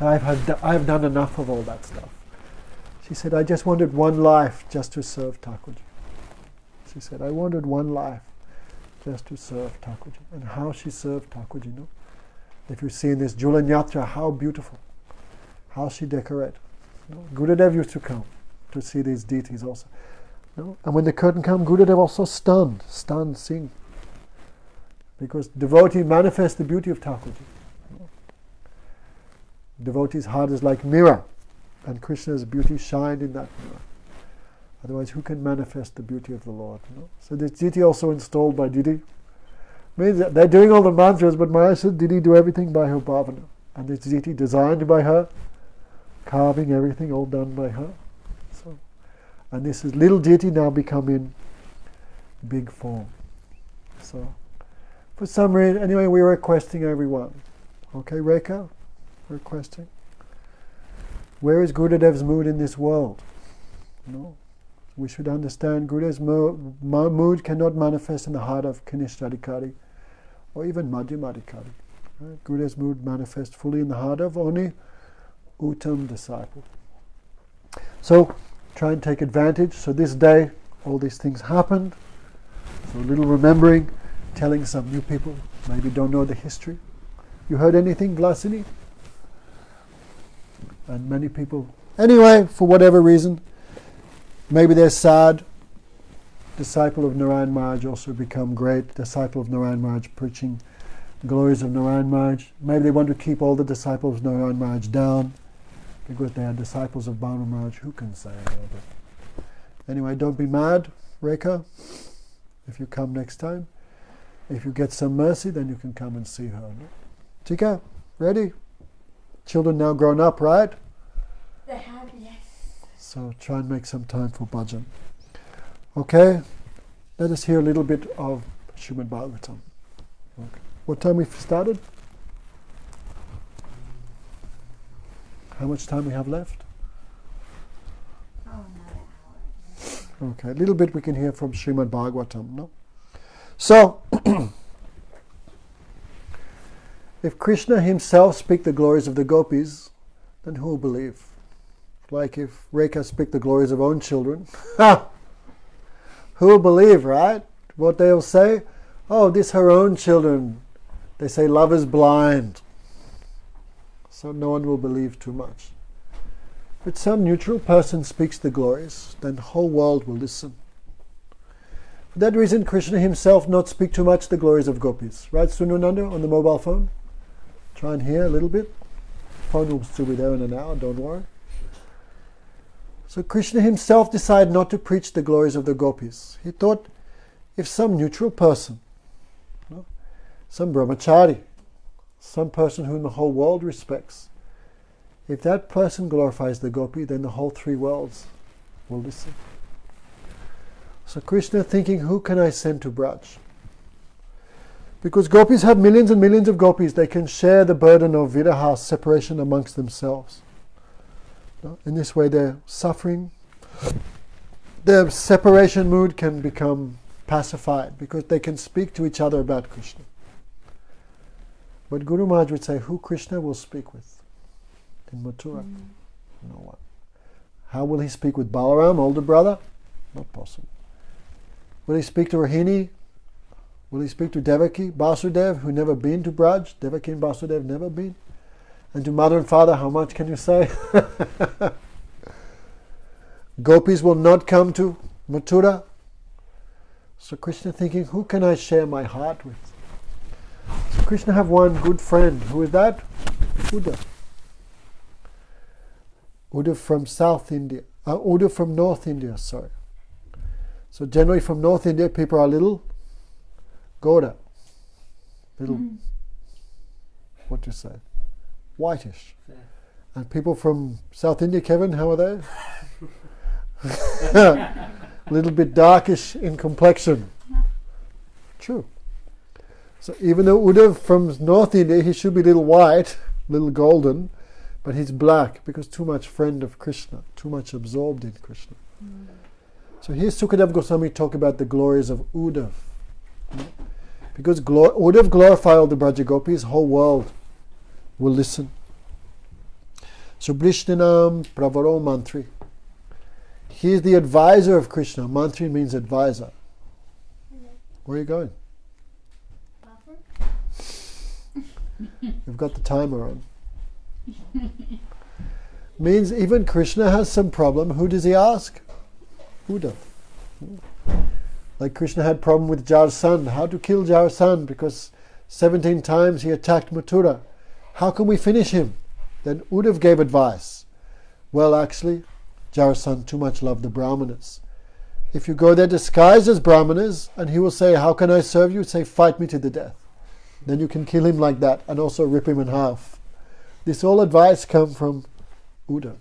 I have done enough of all that stuff. She said, I just wanted one life just to serve Thakurji. She said, I wanted one life just to serve Thakurji. And how she served Thakurji, no? If you see in this Julan Yatra, how beautiful. How she decorated. No? Gurudev used to come to see these deities also. No? And when the curtain came, Gurudev also stunned, seeing. Because devotee manifests the beauty of Thakurji. No? Devotee's heart is like mirror, and Krishna's beauty shined in that mirror. Otherwise, who can manifest the beauty of the Lord? No? So this deity also installed by Didi. Means that they're doing all the mantras, but Maharaj said Didi do everything by her bhavana. And this deity designed by her, carving everything all done by her. So, and this is little deity now become in big form. So, for some reason, anyway, we're requesting everyone. Okay, Rekha? Requesting. Where is Gurudev's mood in this world? No. We should understand Gurudev's mood cannot manifest in the heart of Kanishthadikari or even Madhyamadikari. Right? Gurudev's mood manifests fully in the heart of only Uttam disciple. So, try and take advantage. So this day, all these things happened. So a little remembering, telling some new people, maybe don't know the history. You heard anything, Glasini? And many people, anyway, for whatever reason, Maybe they're sad. Disciple of Narayan Maharaj also become great. Disciple of Narayan Maharaj preaching the glories of Narayan Maharaj. Maybe they want to keep all the disciples of Narayan Maharaj down because they are disciples of Balaram Maharaj. Who can say? Anyway, don't be mad, Rekha, if you come next time. If you get some mercy, then you can come and see her. Tika, ready? Children now grown up, right? They have, yes. So try and make some time for bhajan. Okay, let us hear a little bit of Srimad Bhagavatam. Okay. What time we've started? How much time we have left? Oh, another hour. Okay, a little bit we can hear from Srimad Bhagavatam, no? So, if Krishna himself speak the glories of the gopis, then who will believe? Like if Rekha speak the glories of own children, who will believe, right? What they'll say? Oh, this her own children. They say love is blind. So no one will believe too much. But some neutral person speaks the glories, then the whole world will listen. For that reason, Krishna himself not speak too much the glories of gopis. Right, Sununanda, on the mobile phone? Try and hear a little bit. Phone will still be there in an hour, don't worry. So Krishna himself decided not to preach the glories of the gopis. He thought if some neutral person, some brahmachari, some person whom the whole world respects, if that person glorifies the gopi, then the whole three worlds will listen. So Krishna thinking, who can I send to Braj? Because gopis have millions and millions of gopis, they can share the burden of viraha, separation amongst themselves. In this way their suffering, their separation mood can become pacified because they can speak to each other about Krishna. But Guru Maharaj would say, who Krishna will speak with in Mathura? No one. How will he speak with Balaram, older brother? Not possible. Will he speak to Rohini? Will he speak to Devaki, Basudev, who never been to Braj? Devaki and Basudev never been. And to mother and father, how much can you say? Gopis will not come to Mathura. So Krishna thinking, who can I share my heart with? So Krishna have one good friend. Who is that? Uddhava. Uddhava from South India. Uddhava from North India, sorry. So generally from North India, people are little Goda. Little, what do you say? Whitish. Yeah. And people from South India, Kevin, how are they? A little bit darkish in complexion. True. So even though Uddhava from North India, he should be a little white, little golden, but he's black because too much friend of Krishna, too much absorbed in Krishna. So here Sukadeva Goswami talk about the glories of Uddhava. Because Uddhava glorify all the Braja Gopis, whole world will listen. So Brishninam Pravaro Mantri. He is the advisor of Krishna. Mantri means advisor. Where are you going? You've got the timer on. Means even Krishna has some problem. Who does he ask? Uddhava. Like Krishna had problem with Jarasandha. How to kill Jarasandha? Because 17 times he attacked Mathura. How can we finish him? Then Uddhava gave advice. Well, actually, Jarasandha too much loved the Brahmanas. If you go there disguised as Brahmanas, and he will say, how can I serve you? Say, fight me to the death. Then you can kill him like that, and also rip him in half. This all advice come from Uddhava.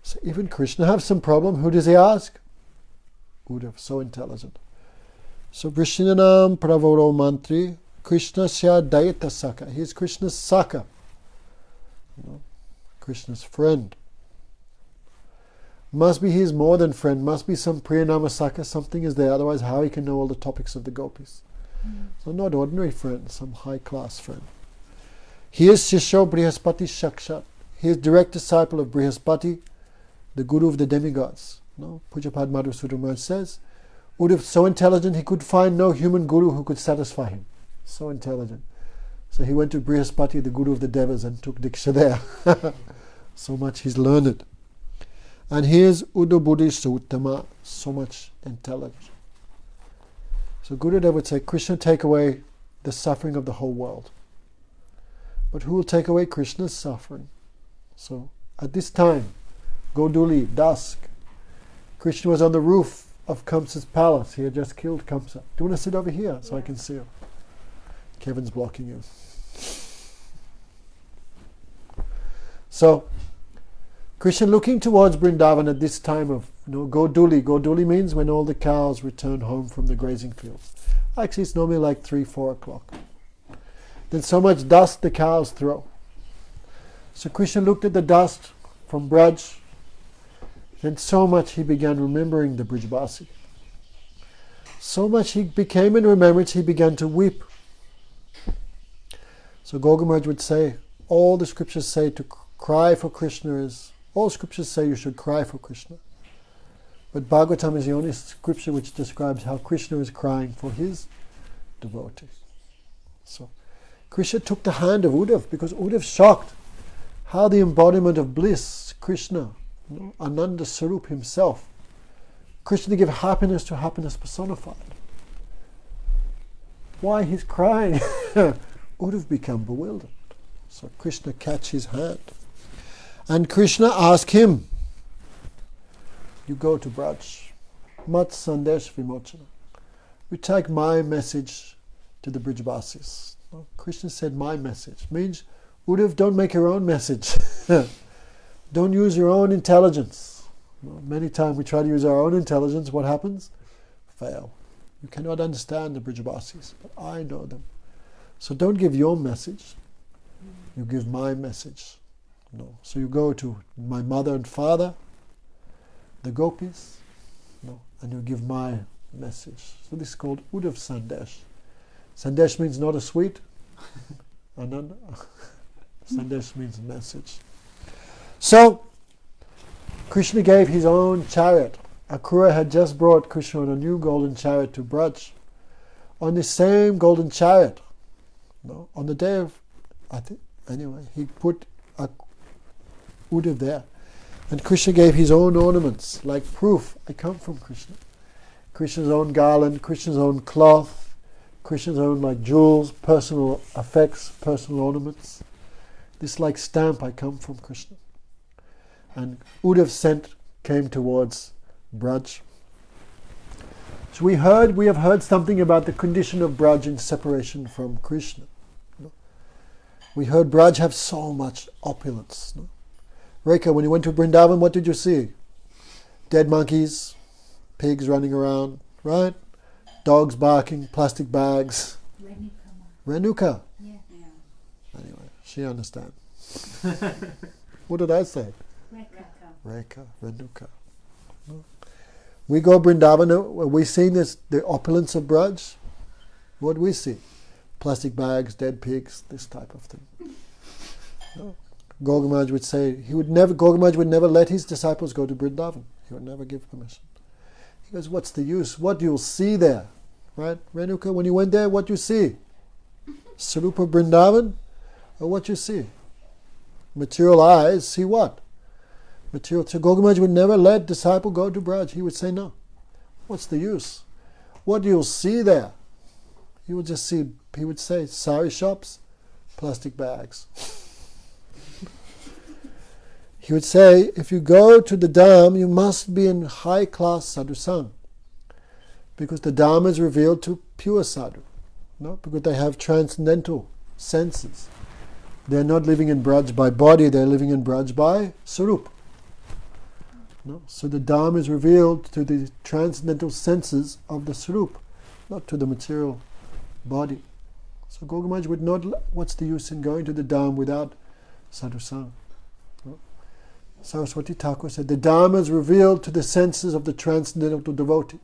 So even Krishna have some problem. Who does he ask? Uddhava, so intelligent. So Vrishnanam Pravaro Mantri, Krishna Sya Daita Saka. He is Krishna's Saka. Krishna's friend. Must be he is more than friend. Must be some Priyanama Saka. Something is there. Otherwise, how he can know all the topics of the gopis? So not ordinary friend, some high class friend. He is Shisho Brihaspati Shakshat. He is direct disciple of Brihaspati, the guru of the demigods. No? Pujapad Madhusudra Maharaj says, Uddhava so intelligent he could find no human guru who could satisfy him. So intelligent. So he went to Brihaspati, the guru of the devas, and took Diksha there. So much he's learned. And here's Uddha-buddhi Suttama, so much intelligence. So Gurudev would say, Krishna, take away the suffering of the whole world. But who will take away Krishna's suffering? So at this time, Goduli, dusk, Krishna was on the roof of Kamsa's palace. He had just killed Kamsa. Do you want to sit over here so I can see you? Kevin's blocking you. So, Krishna looking towards Vrindavan at this time of Goduli. Goduli means when all the cows return home from the grazing fields. Actually, it's normally like 3-4 o'clock. Then so much dust the cows throw. So Krishna looked at the dust from Braj. Then so much he began remembering the Brijbasi. So much he became in remembrance, he began to weep. So Gogamaj would say, all the scriptures say to cry for Krishna is, all scriptures say you should cry for Krishna. But Bhagavatam is the only scripture which describes how Krishna is crying for his devotees. So Krishna took the hand of Uddhav because Uddhav shocked how the embodiment of bliss, Krishna, Ananda Sarup himself, Krishna to give happiness to happiness personified. Why he's crying? Uddhav become bewildered. So Krishna catch his hand. And Krishna asked him, you go to Braj, Mat Sandesh Vimochana. You take my message to the Brijbasis. Krishna said my message. Means, Uddhav, don't make your own message. Don't use your own intelligence. Many times we try to use our own intelligence. What happens? Fail. You cannot understand the Brijbasis, but I know them. So don't give your message. You give my message. No. So you go to my mother and father, the gopis, and you give my message. So this is called Uddhav Sandesh. Sandesh means not a sweet. Ananda. Sandesh means message. So, Krishna gave his own chariot. Akrura had just brought Krishna on a new golden chariot to Braj. On the same golden chariot, on the day of, he put Uddhav there. And Krishna gave his own ornaments, like proof, I come from Krishna. Krishna's own garland, Krishna's own cloth, Krishna's own like jewels, personal effects, personal ornaments. This like stamp, I come from Krishna. And Uddhav came towards Braj. So we have heard something about the condition of Braj in separation from Krishna. We heard Braj have so much opulence. Rekha, when you went to Vrindavan, what did you see? Dead monkeys, pigs running around, right? Dogs barking, plastic bags. Renuka. Yeah. Anyway, she understands. What did I say? Rekha, Renuka. No. We go Vrindavan, we seen this, the opulence of Braj. What do we see? Plastic bags, dead pigs, this type of thing. No. Gogamaj would say, Gogamaj would never let his disciples go to Vrindavan. He would never give permission. He goes, what's the use? What you'll see there? Right? Renuka, when you went there, what you see? Sarupa Vrindavan? Or what you see? Material eyes see what? Material. So Gogamaj would never let disciple go to Braj. He would say, no. What's the use? What you'll see there? He would say, sari shops, plastic bags. He would say, if you go to the Dham, you must be in high-class sadhusang. Because the Dham is revealed to pure sadhu. No? Because they have transcendental senses. They're not living in Braj by body, they're living in Braj by Sarup. No? So the Dham is revealed to the transcendental senses of the Sarup, not to the material body. So Gogamaj would not, what's the use in going to the Dham without sadhusang? Saraswati Thakur said, the Dhamma is revealed to the senses of the transcendental devotee.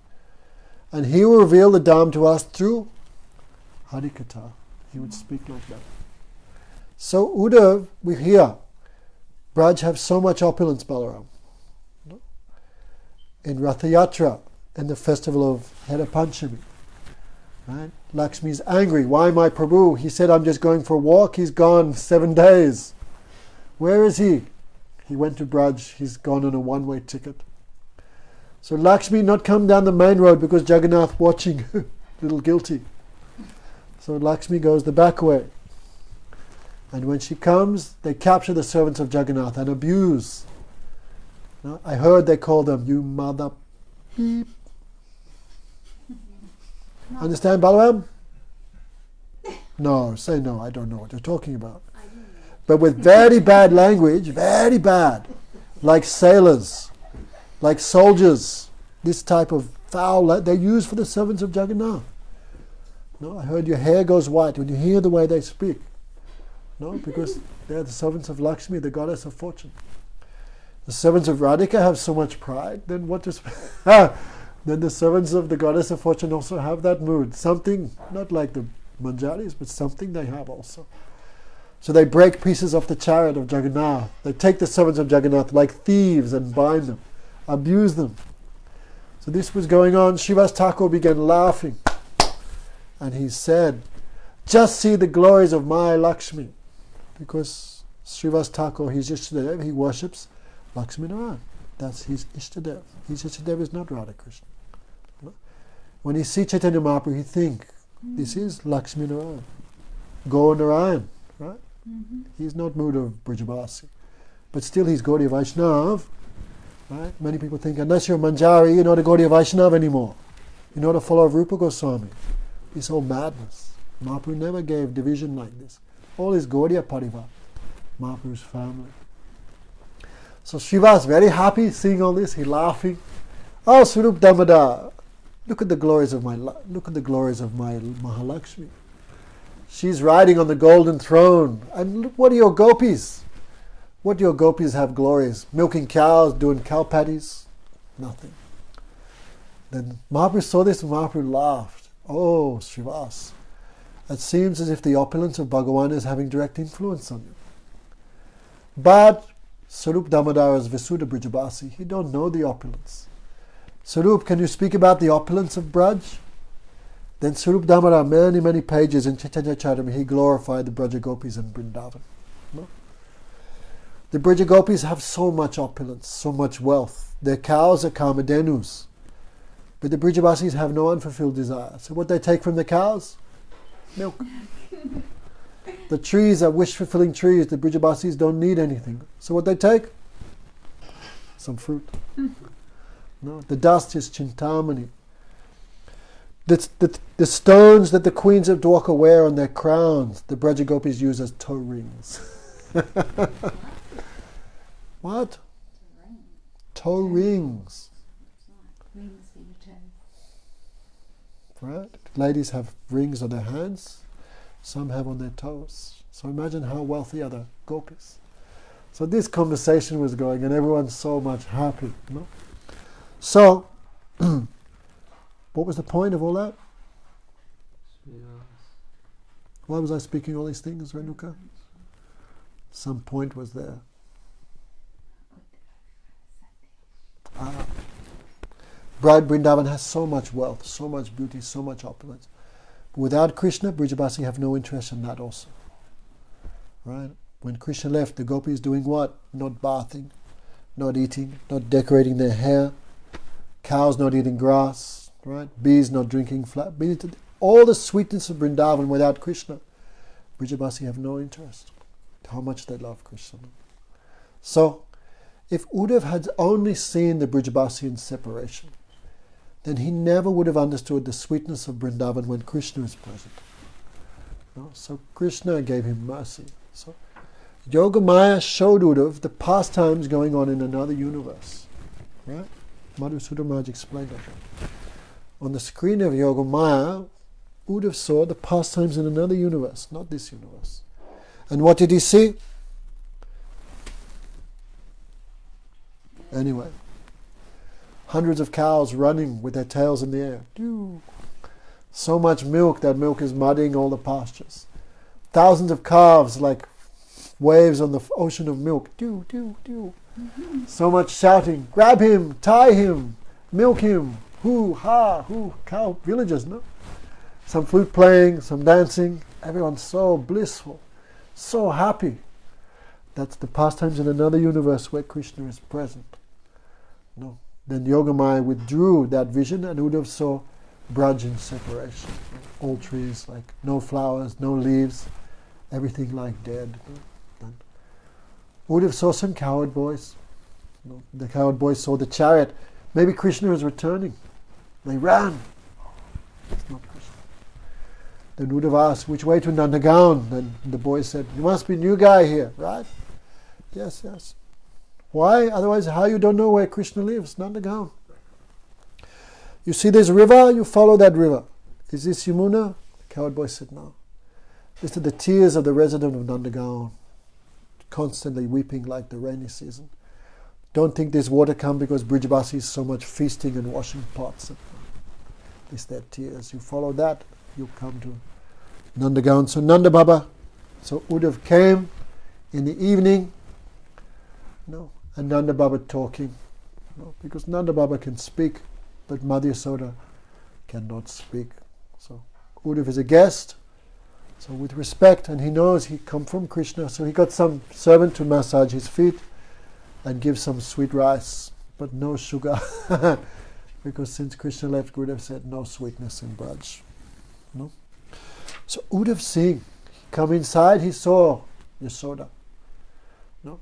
And he will reveal the Dhamma to us through Harikatha. He would speak like that. So Uddhav, we hear, Braj have so much opulence, Balaram. In Ratha Yatra, in the festival of Hera Panchami, right? Lakshmi is angry. Why my Prabhu? He said, I'm just going for a walk. He's gone 7 days. Where is he? He went to Braj. He's gone on a one-way ticket. So Lakshmi not come down the main road because Jagannath watching, little guilty. So Lakshmi goes the back way. And when she comes, they capture the servants of Jagannath and abuse. Now, I heard they call them, you mother beep. Understand, Balaram? No, say no, I don't know what you're talking about. But with very bad language, very bad, like sailors, like soldiers, this type of foul, they use for the servants of Jagannath. No, I heard your hair goes white when you hear the way they speak. No, because they're the servants of Lakshmi, the goddess of fortune. The servants of Radhika have so much pride, then what does... then the servants of the goddess of fortune also have that mood. Something, not like the Manjaris, but something they have also. So they break pieces off the chariot of Jagannath. They take the servants of Jagannath like thieves and bind them, abuse them. So this was going on. Srivas Thakur began laughing. And he said, just see the glories of my Lakshmi. Because Srivas Thakur, his Ishtadev, he worships Lakshmi Narayan. That's his Ishtadev. His Ishtadev is not Radha Krishna. When he sees Chaitanya Mahaprabhu, he thinks, this is Lakshmi Narayan. Gaur Narayan, right? Mm-hmm. He's not mood of Brajabasi. But still he's Gaudiya Vaishnav, right? Many people think, unless you're a Manjari, you're not a Gaudiya Vaishnav anymore. You're not a follower of Rupa Goswami. It's all madness. Mahaprabhu never gave division like this. All is Gaudiya Parivar, Mahaprabhu's family. So Srivas very happy seeing all this, he laughing. Oh, Swarup Damodar, look at the glories of my Mahalakshmi. She's riding on the golden throne. And look, what are your gopis? What do your gopis have glories? Milking cows, doing cow patties? Nothing. Then Mahaprabhu saw this and Mahaprabhu laughed. Oh, Srivas, it seems as if the opulence of Bhagavan is having direct influence on you. But Sarup Damodar is Visuddha Brijabasi. He don't know the opulence. Sarup, can you speak about the opulence of Braj? Then Sarup Damodar, many, many pages in Chaitanya Charitamrita, he glorified the Braja Gopis in Vrindavan. No? The Braja Gopis have so much opulence, so much wealth. Their cows are Kamadhenus. But the Brijabasis have no unfulfilled desire. So what they take from the cows? Milk. The trees are wish-fulfilling trees. The Brijabasis don't need anything. So what they take? Some fruit. No, the dust is Chintamani. The stones that the queens of Dwarka wear on their crowns, the Braja Gopis use as toe rings. What? Toe rings. Rings for your toes. Right? Ladies have rings on their hands. Some have on their toes. So imagine how wealthy are the gopis. So this conversation was going and everyone's so much happy. No? So, what was the point of all that? Why was I speaking all these things, Renuka? Some point was there. Bride Vrindavan has so much wealth, so much beauty, so much opulence. But without Krishna, Brijabasi have no interest in that also. Right? When Krishna left, the gopis doing what? Not bathing, not eating, not decorating their hair, cows not eating grass, right? Bees not drinking all the sweetness of Vrindavan without Krishna. Brijabasi have no interest. How much they love Krishna. So, if Uddhav had only seen the Brijabasi in separation, then he never would have understood the sweetness of Vrindavan when Krishna is present. No? So Krishna gave him mercy. So Yogamaya showed Uddhav the pastimes going on in another universe. Right? Madhusudana Maharaj explained that. On the screen of Yogamaya, Uddhav saw the pastimes in another universe, not this universe. And what did he see? Anyway, hundreds of cows running with their tails in the air. So much milk, that milk is muddying all the pastures. Thousands of calves like waves on the ocean of milk. So much shouting, grab him, tie him, milk him, hoo, ha, hoo, cow villages, no? Some flute playing, some dancing, everyone's so blissful, so happy. That's the pastimes in another universe where Krishna is present. No. Then Yogamaya withdrew that vision, and Uddhava saw Braj in separation. All trees, like no flowers, no leaves, everything like dead. Then Uddhava saw some coward boys. The coward boys saw the chariot. Maybe Krishna is returning. They ran. It's not Krishna. Then Uddhava asked, which way to Nandagaon? Then the boy said, you must be new guy here, right? Yes, yes. Why? Otherwise, how you don't know where Krishna lives? Nandagaon. You see this river, you follow that river. Is this Yamuna? The coward boy said, no. These are the tears of the resident of Nandagaon, constantly weeping like the rainy season. Don't think this water come because Brijavasi is so much feasting and washing pots. It's their tears. You follow that, you come to Nandagaon. So Nanda Baba, so Uddhava came in the evening, and Nanda Baba talking, because Nanda Baba can speak, but Madhya Yasoda cannot speak. So Uddhava is a guest, so with respect, and he knows he come from Krishna, so he got some servant to massage his feet and give some sweet rice, but no sugar, because since Krishna left, Gurudev said no sweetness in Braj. No? So Uddhava seeing, he come inside, he saw Yasoda. No?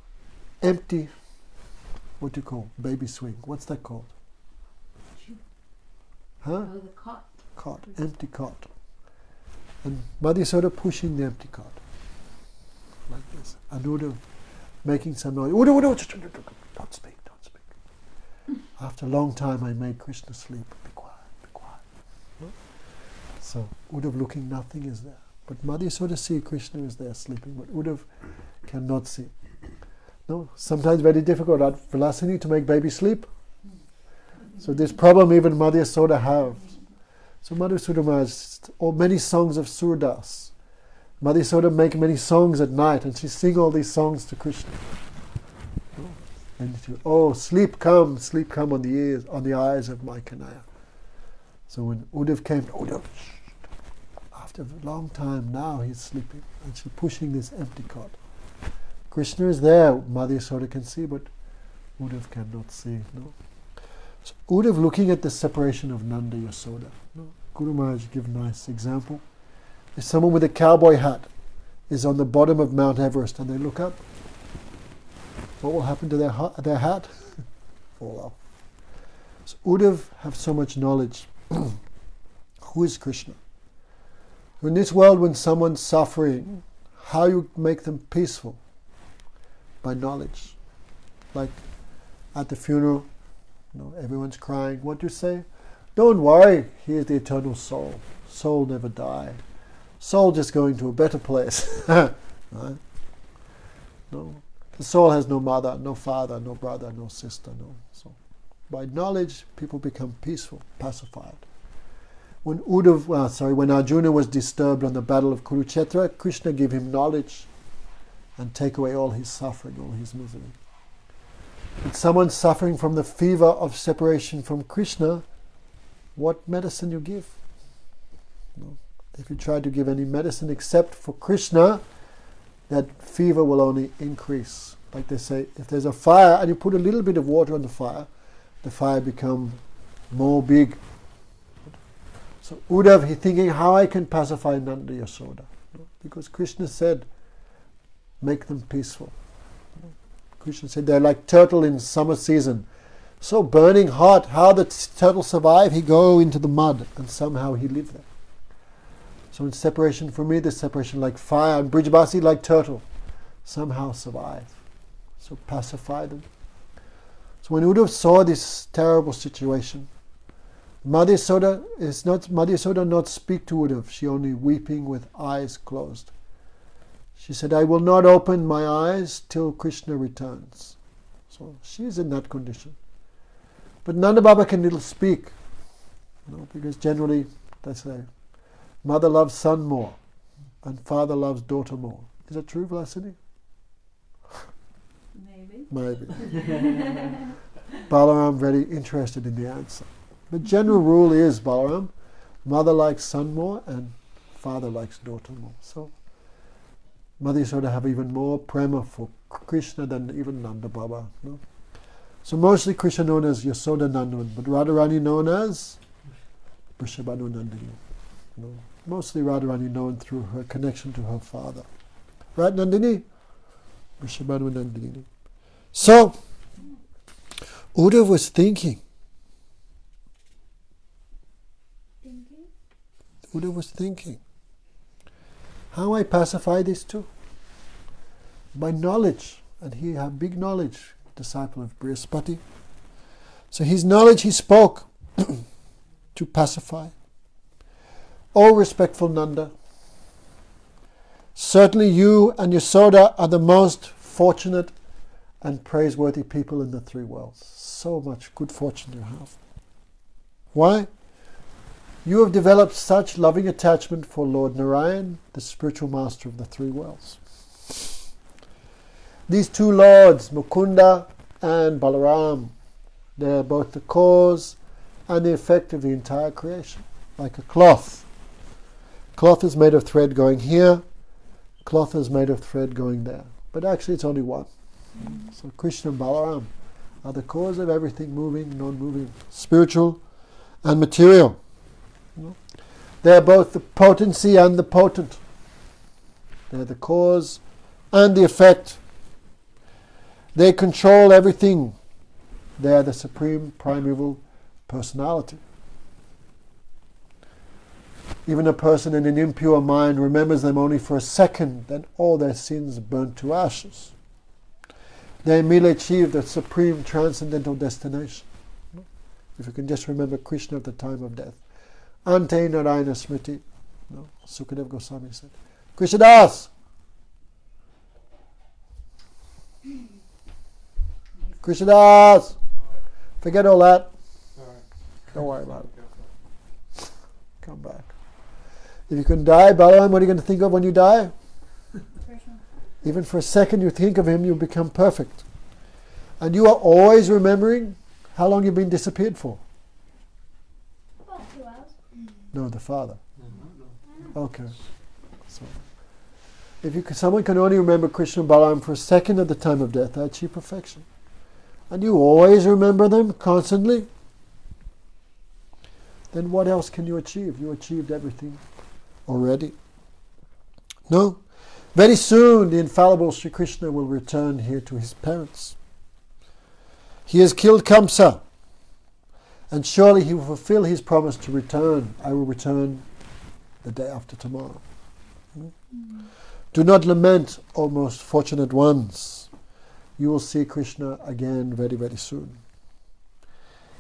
Empty, what do you call, baby swing, what's that called? Huh? Oh, the cot. Cot, empty cot. And Madhya Yasoda pushing the empty cot. Like this. And Uddhava making some noise. Uddhava, don't speak, don't speak. After a long time I made Krishna sleep. Be quiet, be quiet. No? So Uddhava looking, nothing is there. But Madhya Yasoda see Krishna is there sleeping, but Uddhava cannot see. No, sometimes very difficult at Vilasini to make baby sleep. So this problem even Madhya Yasoda have. So Madhya Yasoda has many songs of Surdas. Madhya Yasoda make many songs at night, and she sing all these songs to Krishna. And she, sleep come on the ears, on the eyes of my Kanaya. So when Uddhava came, Uddhava, after a long time now he's sleeping, and she's pushing this empty cot. Krishna is there, Madhya Yasoda can see, but Uddhava cannot see. No. So Uddhava looking at the separation of Nanda Yasoda. No? Guru Maharaj give a nice example. If someone with a cowboy hat is on the bottom of Mount Everest and they look up, what will happen to their hat? Fall off. So Uddhava have so much knowledge. Who is Krishna? In this world when someone's suffering, how you make them peaceful? By knowledge. Like at the funeral, everyone's crying. What do you say? Don't worry, he is the eternal soul. Soul never died. Soul just going to a better place. Right? No. The soul has no mother, no father, no brother, no sister. No. So by knowledge, people become peaceful, pacified. When Arjuna was disturbed on the battle of Kurukshetra, Krishna gave him knowledge and take away all his suffering, all his misery. When someone's suffering from the fever of separation from Krishna, what medicine you give? No. If you try to give any medicine except for Krishna, that fever will only increase. Like they say, if there's a fire and you put a little bit of water on the fire becomes more big. So Uddhava, he's thinking how I can pacify Nanda Yasoda. No? Because Krishna said, make them peaceful. Krishna said they're like turtle in summer season. So burning hot, how the turtle survive? He go into the mud and somehow he live there. So in separation from me, there's separation like fire, and Brijavasi like turtle. Somehow survive. So pacify them. So when Uddhava saw this terrible situation, Madhya Yasoda not speak to Uddhava. She only weeping with eyes closed. She said, I will not open my eyes till Krishna returns. So she is in that condition. But Nanda Baba can little speak. Because generally, they say, mother loves son more, and father loves daughter more. Is that true, Vilasini? Maybe. Balaram very interested in the answer. The general rule is, Balaram, mother likes son more and father likes daughter more. So Mother Yasoda have even more prema for Krishna than even Nanda Baba. No? So mostly Krishna known as Yasoda Nandan, but Radharani known as Vrishabhanu Nandini. No? Mostly Radharani known through her connection to her father. Right, Nandini? Vrishabhanu Nandini. So, Uddhava was thinking. Uddhava was thinking. How I pacify these two? By knowledge. And he had big knowledge, disciple of Brihaspati. So his knowledge he spoke to pacify. O respectful Nanda, certainly you and Yasoda are the most fortunate and praiseworthy people in the three worlds. So much good fortune you have. Why? You have developed such loving attachment for Lord Narayan, the spiritual master of the three worlds. These two lords, Mukunda and Balaram, they are both the cause and the effect of the entire creation, like a cloth. Cloth is made of thread going here, cloth is made of thread going there. But actually it's only one. So Krishna and Balaram are the cause of everything moving, non-moving, spiritual and material. They are both the potency and the potent. They are the cause and the effect. They control everything. They are the supreme primeval personality. Even a person in an impure mind remembers them only for a second, then all their sins burn to ashes. They immediately achieve the supreme transcendental destination. If you can just remember Krishna at the time of death. Ante Narayana Smriti. No, Sukadeva Goswami said. Krishnadas! Krishnadas! Forget all that. Don't worry about it. Come back. If you can die, Balaram, what are you going to think of when you die? Krishna. Even for a second you think of him, you become perfect. And you are always remembering how long you've been disappeared for. About 2 hours. No, the father. Okay. So, if someone can only remember Krishna and Balaram for a second at the time of death, they achieve perfection. And you always remember them constantly, then what else can you achieve? You achieved everything already. No? Very soon the infallible Sri Krishna will return here to his parents. He has killed Kamsa, and surely he will fulfill his promise to return. I will return the day after tomorrow. Do not lament, O most fortunate ones. You will see Krishna again very, very soon.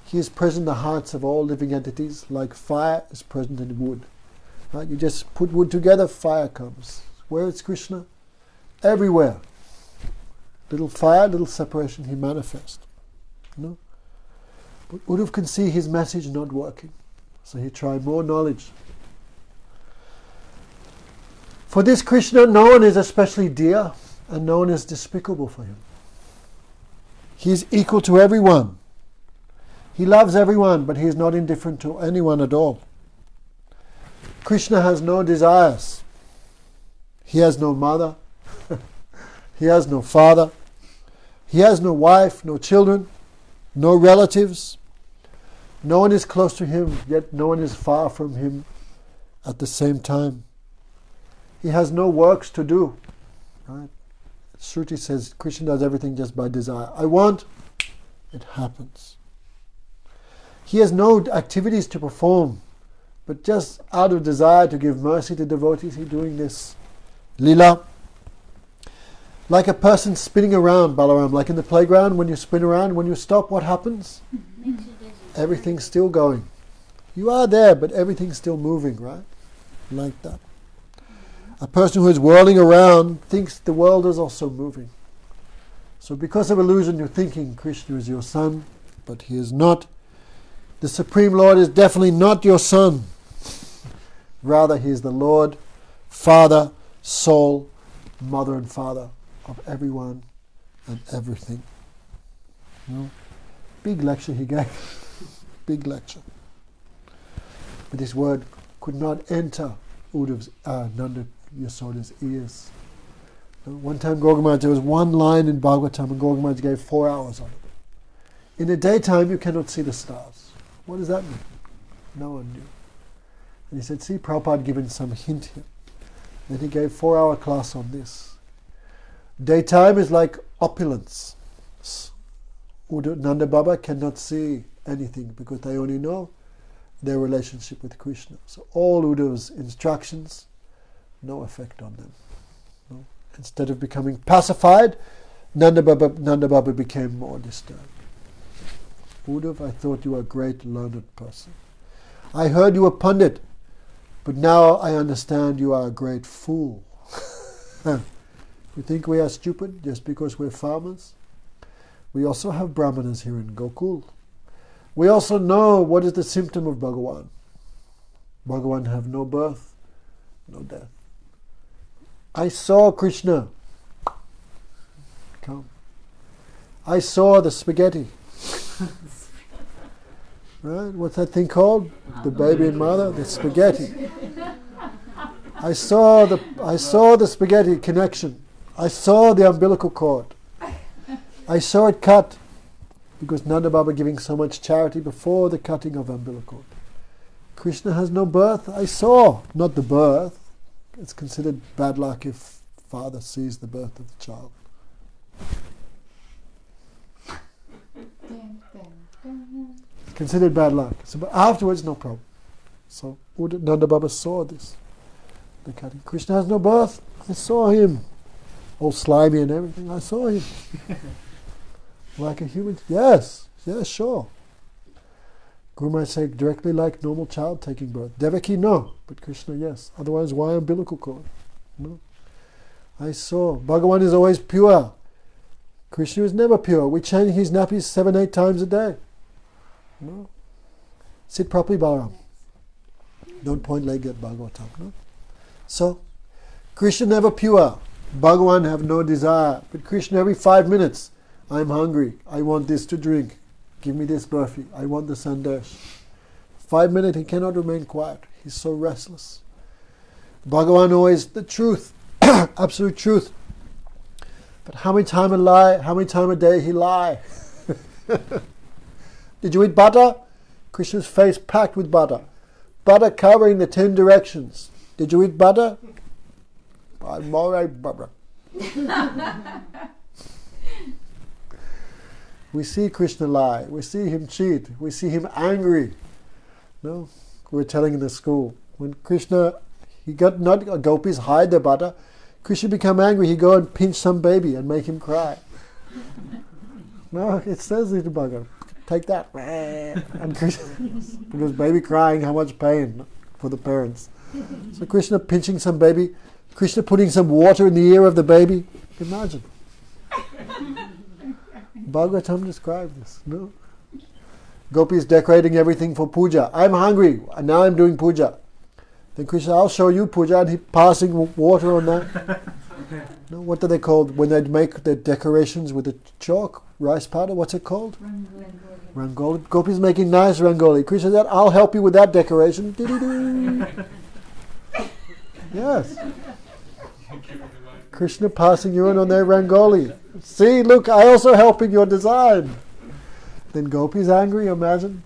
He is present in the hearts of all living entities, like fire is present in wood. Right? You just put wood together, fire comes. Where is Krishna? Everywhere. Little fire, little separation, he manifests. No? But Uddhava can see his message not working. So he tried more knowledge. For this Krishna, no one is especially dear and no one is despicable for him. He is equal to everyone. He loves everyone, but he is not indifferent to anyone at all. Krishna has no desires. He has no mother. He has no father. He has no wife, no children, no relatives. No one is close to him, yet no one is far from him at the same time. He has no works to do. Right? Shruti says Krishna does everything just by desire. I want, it happens. He has no activities to perform, but just out of desire to give mercy to devotees, he's doing this lila. Like a person spinning around, Balaram, like in the playground, when you spin around, when you stop, what happens? Everything's still going. You are there, but everything's still moving, right? Like that. A person who is whirling around thinks the world is also moving. So because of illusion, you're thinking Krishna is your son, but he is not. The Supreme Lord is definitely not your son. Rather, he is the Lord, Father, Soul, Mother and Father of everyone and everything. No? Big lecture he gave. Big lecture. But this word could not enter Uddhava's, Nanda Yasoda's ears. One time there was one line in Bhagavatam and Gaugamaj gave 4 hours on it. In the daytime you cannot see the stars. What does that mean? No one knew. And he said, see, Prabhupada had given some hint here. Then he gave 4-hour class on this. Daytime is like opulence. Nanda Baba cannot see anything because they only know their relationship with Krishna. So all Uddhava's instructions, no effect on them. No? Instead of becoming pacified, Nanda Baba became more disturbed. Uddhava, I thought you were a great learned person. I heard you were Pandit, but now I understand you are a great fool. You think we are stupid just because we're farmers? We also have brahmanas here in Gokul. We also know what is the symptom of Bhagavan. Bhagavan have no birth, no death. I saw Krishna. Come. I saw the spaghetti. Right? What's that thing called? The baby and mother? The spaghetti. I saw the spaghetti connection. I saw the umbilical cord. I saw it cut because Nanda Baba giving so much charity before the cutting of umbilical cord. Krishna has no birth. I saw, not the birth. It's considered bad luck if father sees the birth of the child. It's considered bad luck. So, but afterwards, no problem. So Nanda Baba saw this. The cutting. Krishna has no birth. I saw him. All slimy and everything. I saw him. Like a human. Yes, sure. Guru might say directly like normal child taking birth. Devaki, no. But Krishna, yes. Otherwise, why umbilical cord? No. I saw. Bhagavan is always pure. Krishna is never pure. We change his nappies 7-8 times a day. No. Sit properly, Balaram. Don't point leg at Bhagavatam. No. So, Krishna never pure. Bhagavan have no desire. But Krishna every 5 minutes, I'm hungry. I want this to drink. Give me this burfi. I want the sandesh. 5 minutes, he cannot remain quiet. He's so restless. Bhagavan always the truth, absolute truth. But how many times a day he lie? Did you eat butter? Krishna's face packed with butter. Butter covering the 10 directions. Did you eat butter? I'm all right, Barbara. We see Krishna lie. We see him cheat. We see him angry. No, we were telling in the school when Krishna, he got not gopis hide their butter. Krishna become angry. He go and pinch some baby and make him cry. No, it says in the Bhagavad, take that. And Krishna, because baby crying, how much pain for the parents. So Krishna pinching some baby. Krishna putting some water in the ear of the baby. Imagine. Bhagavatam described this. No? Gopis decorating everything for puja. I'm hungry, and now I'm doing puja. Then Krishna, I'll show you puja, and he passing water on that. No, what do they call when they make the decorations with the chalk, rice powder? What's it called? Rangoli. Gopis making nice rangoli. Krishna said, I'll help you with that decoration. Didi-doo. Yes. Krishna passing urine on their rangoli. See, look, I also helping your design. Then Gopi's angry, imagine.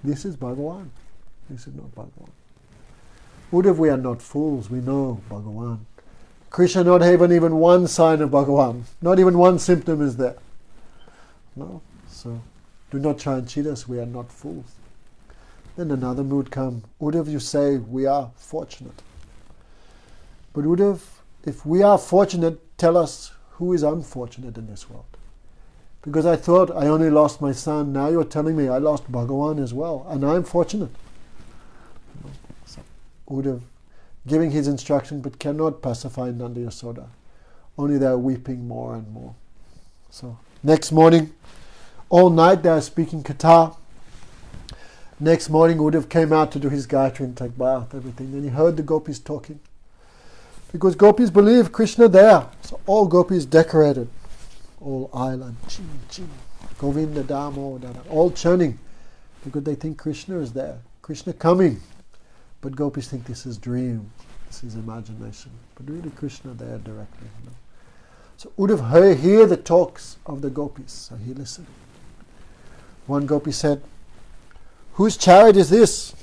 This is Bhagavan. This is not Bhagavan. Uddhav, we are not fools, we know Bhagavan. Krishna not having even one sign of Bhagavan. Not even one symptom is there. No? So, do not try and cheat us, we are not fools. Then another mood come. Uddhav, you say we are fortunate. But Uddhav, if we are fortunate, tell us who is unfortunate in this world. Because I thought I only lost my son, now you're telling me I lost Bhagavan as well, and I'm fortunate. So, Uddhav giving his instruction but cannot pacify Nanda Yasoda. Only they are weeping more and more. So, next morning, all night they are speaking Katha. Next morning Uddhav came out to do his Gayatri and take bath, everything. Then he heard the gopis talking. Because gopis believe Krishna there. So all gopis decorated. All island. Chin, chin. Govinda Damo, all churning. Because they think Krishna is there. Krishna coming. But gopis think this is dream. This is imagination. But really Krishna there directly. You know. So Uddhava heard the talks of the gopis, so he listened. One gopi said, "Whose chariot is this?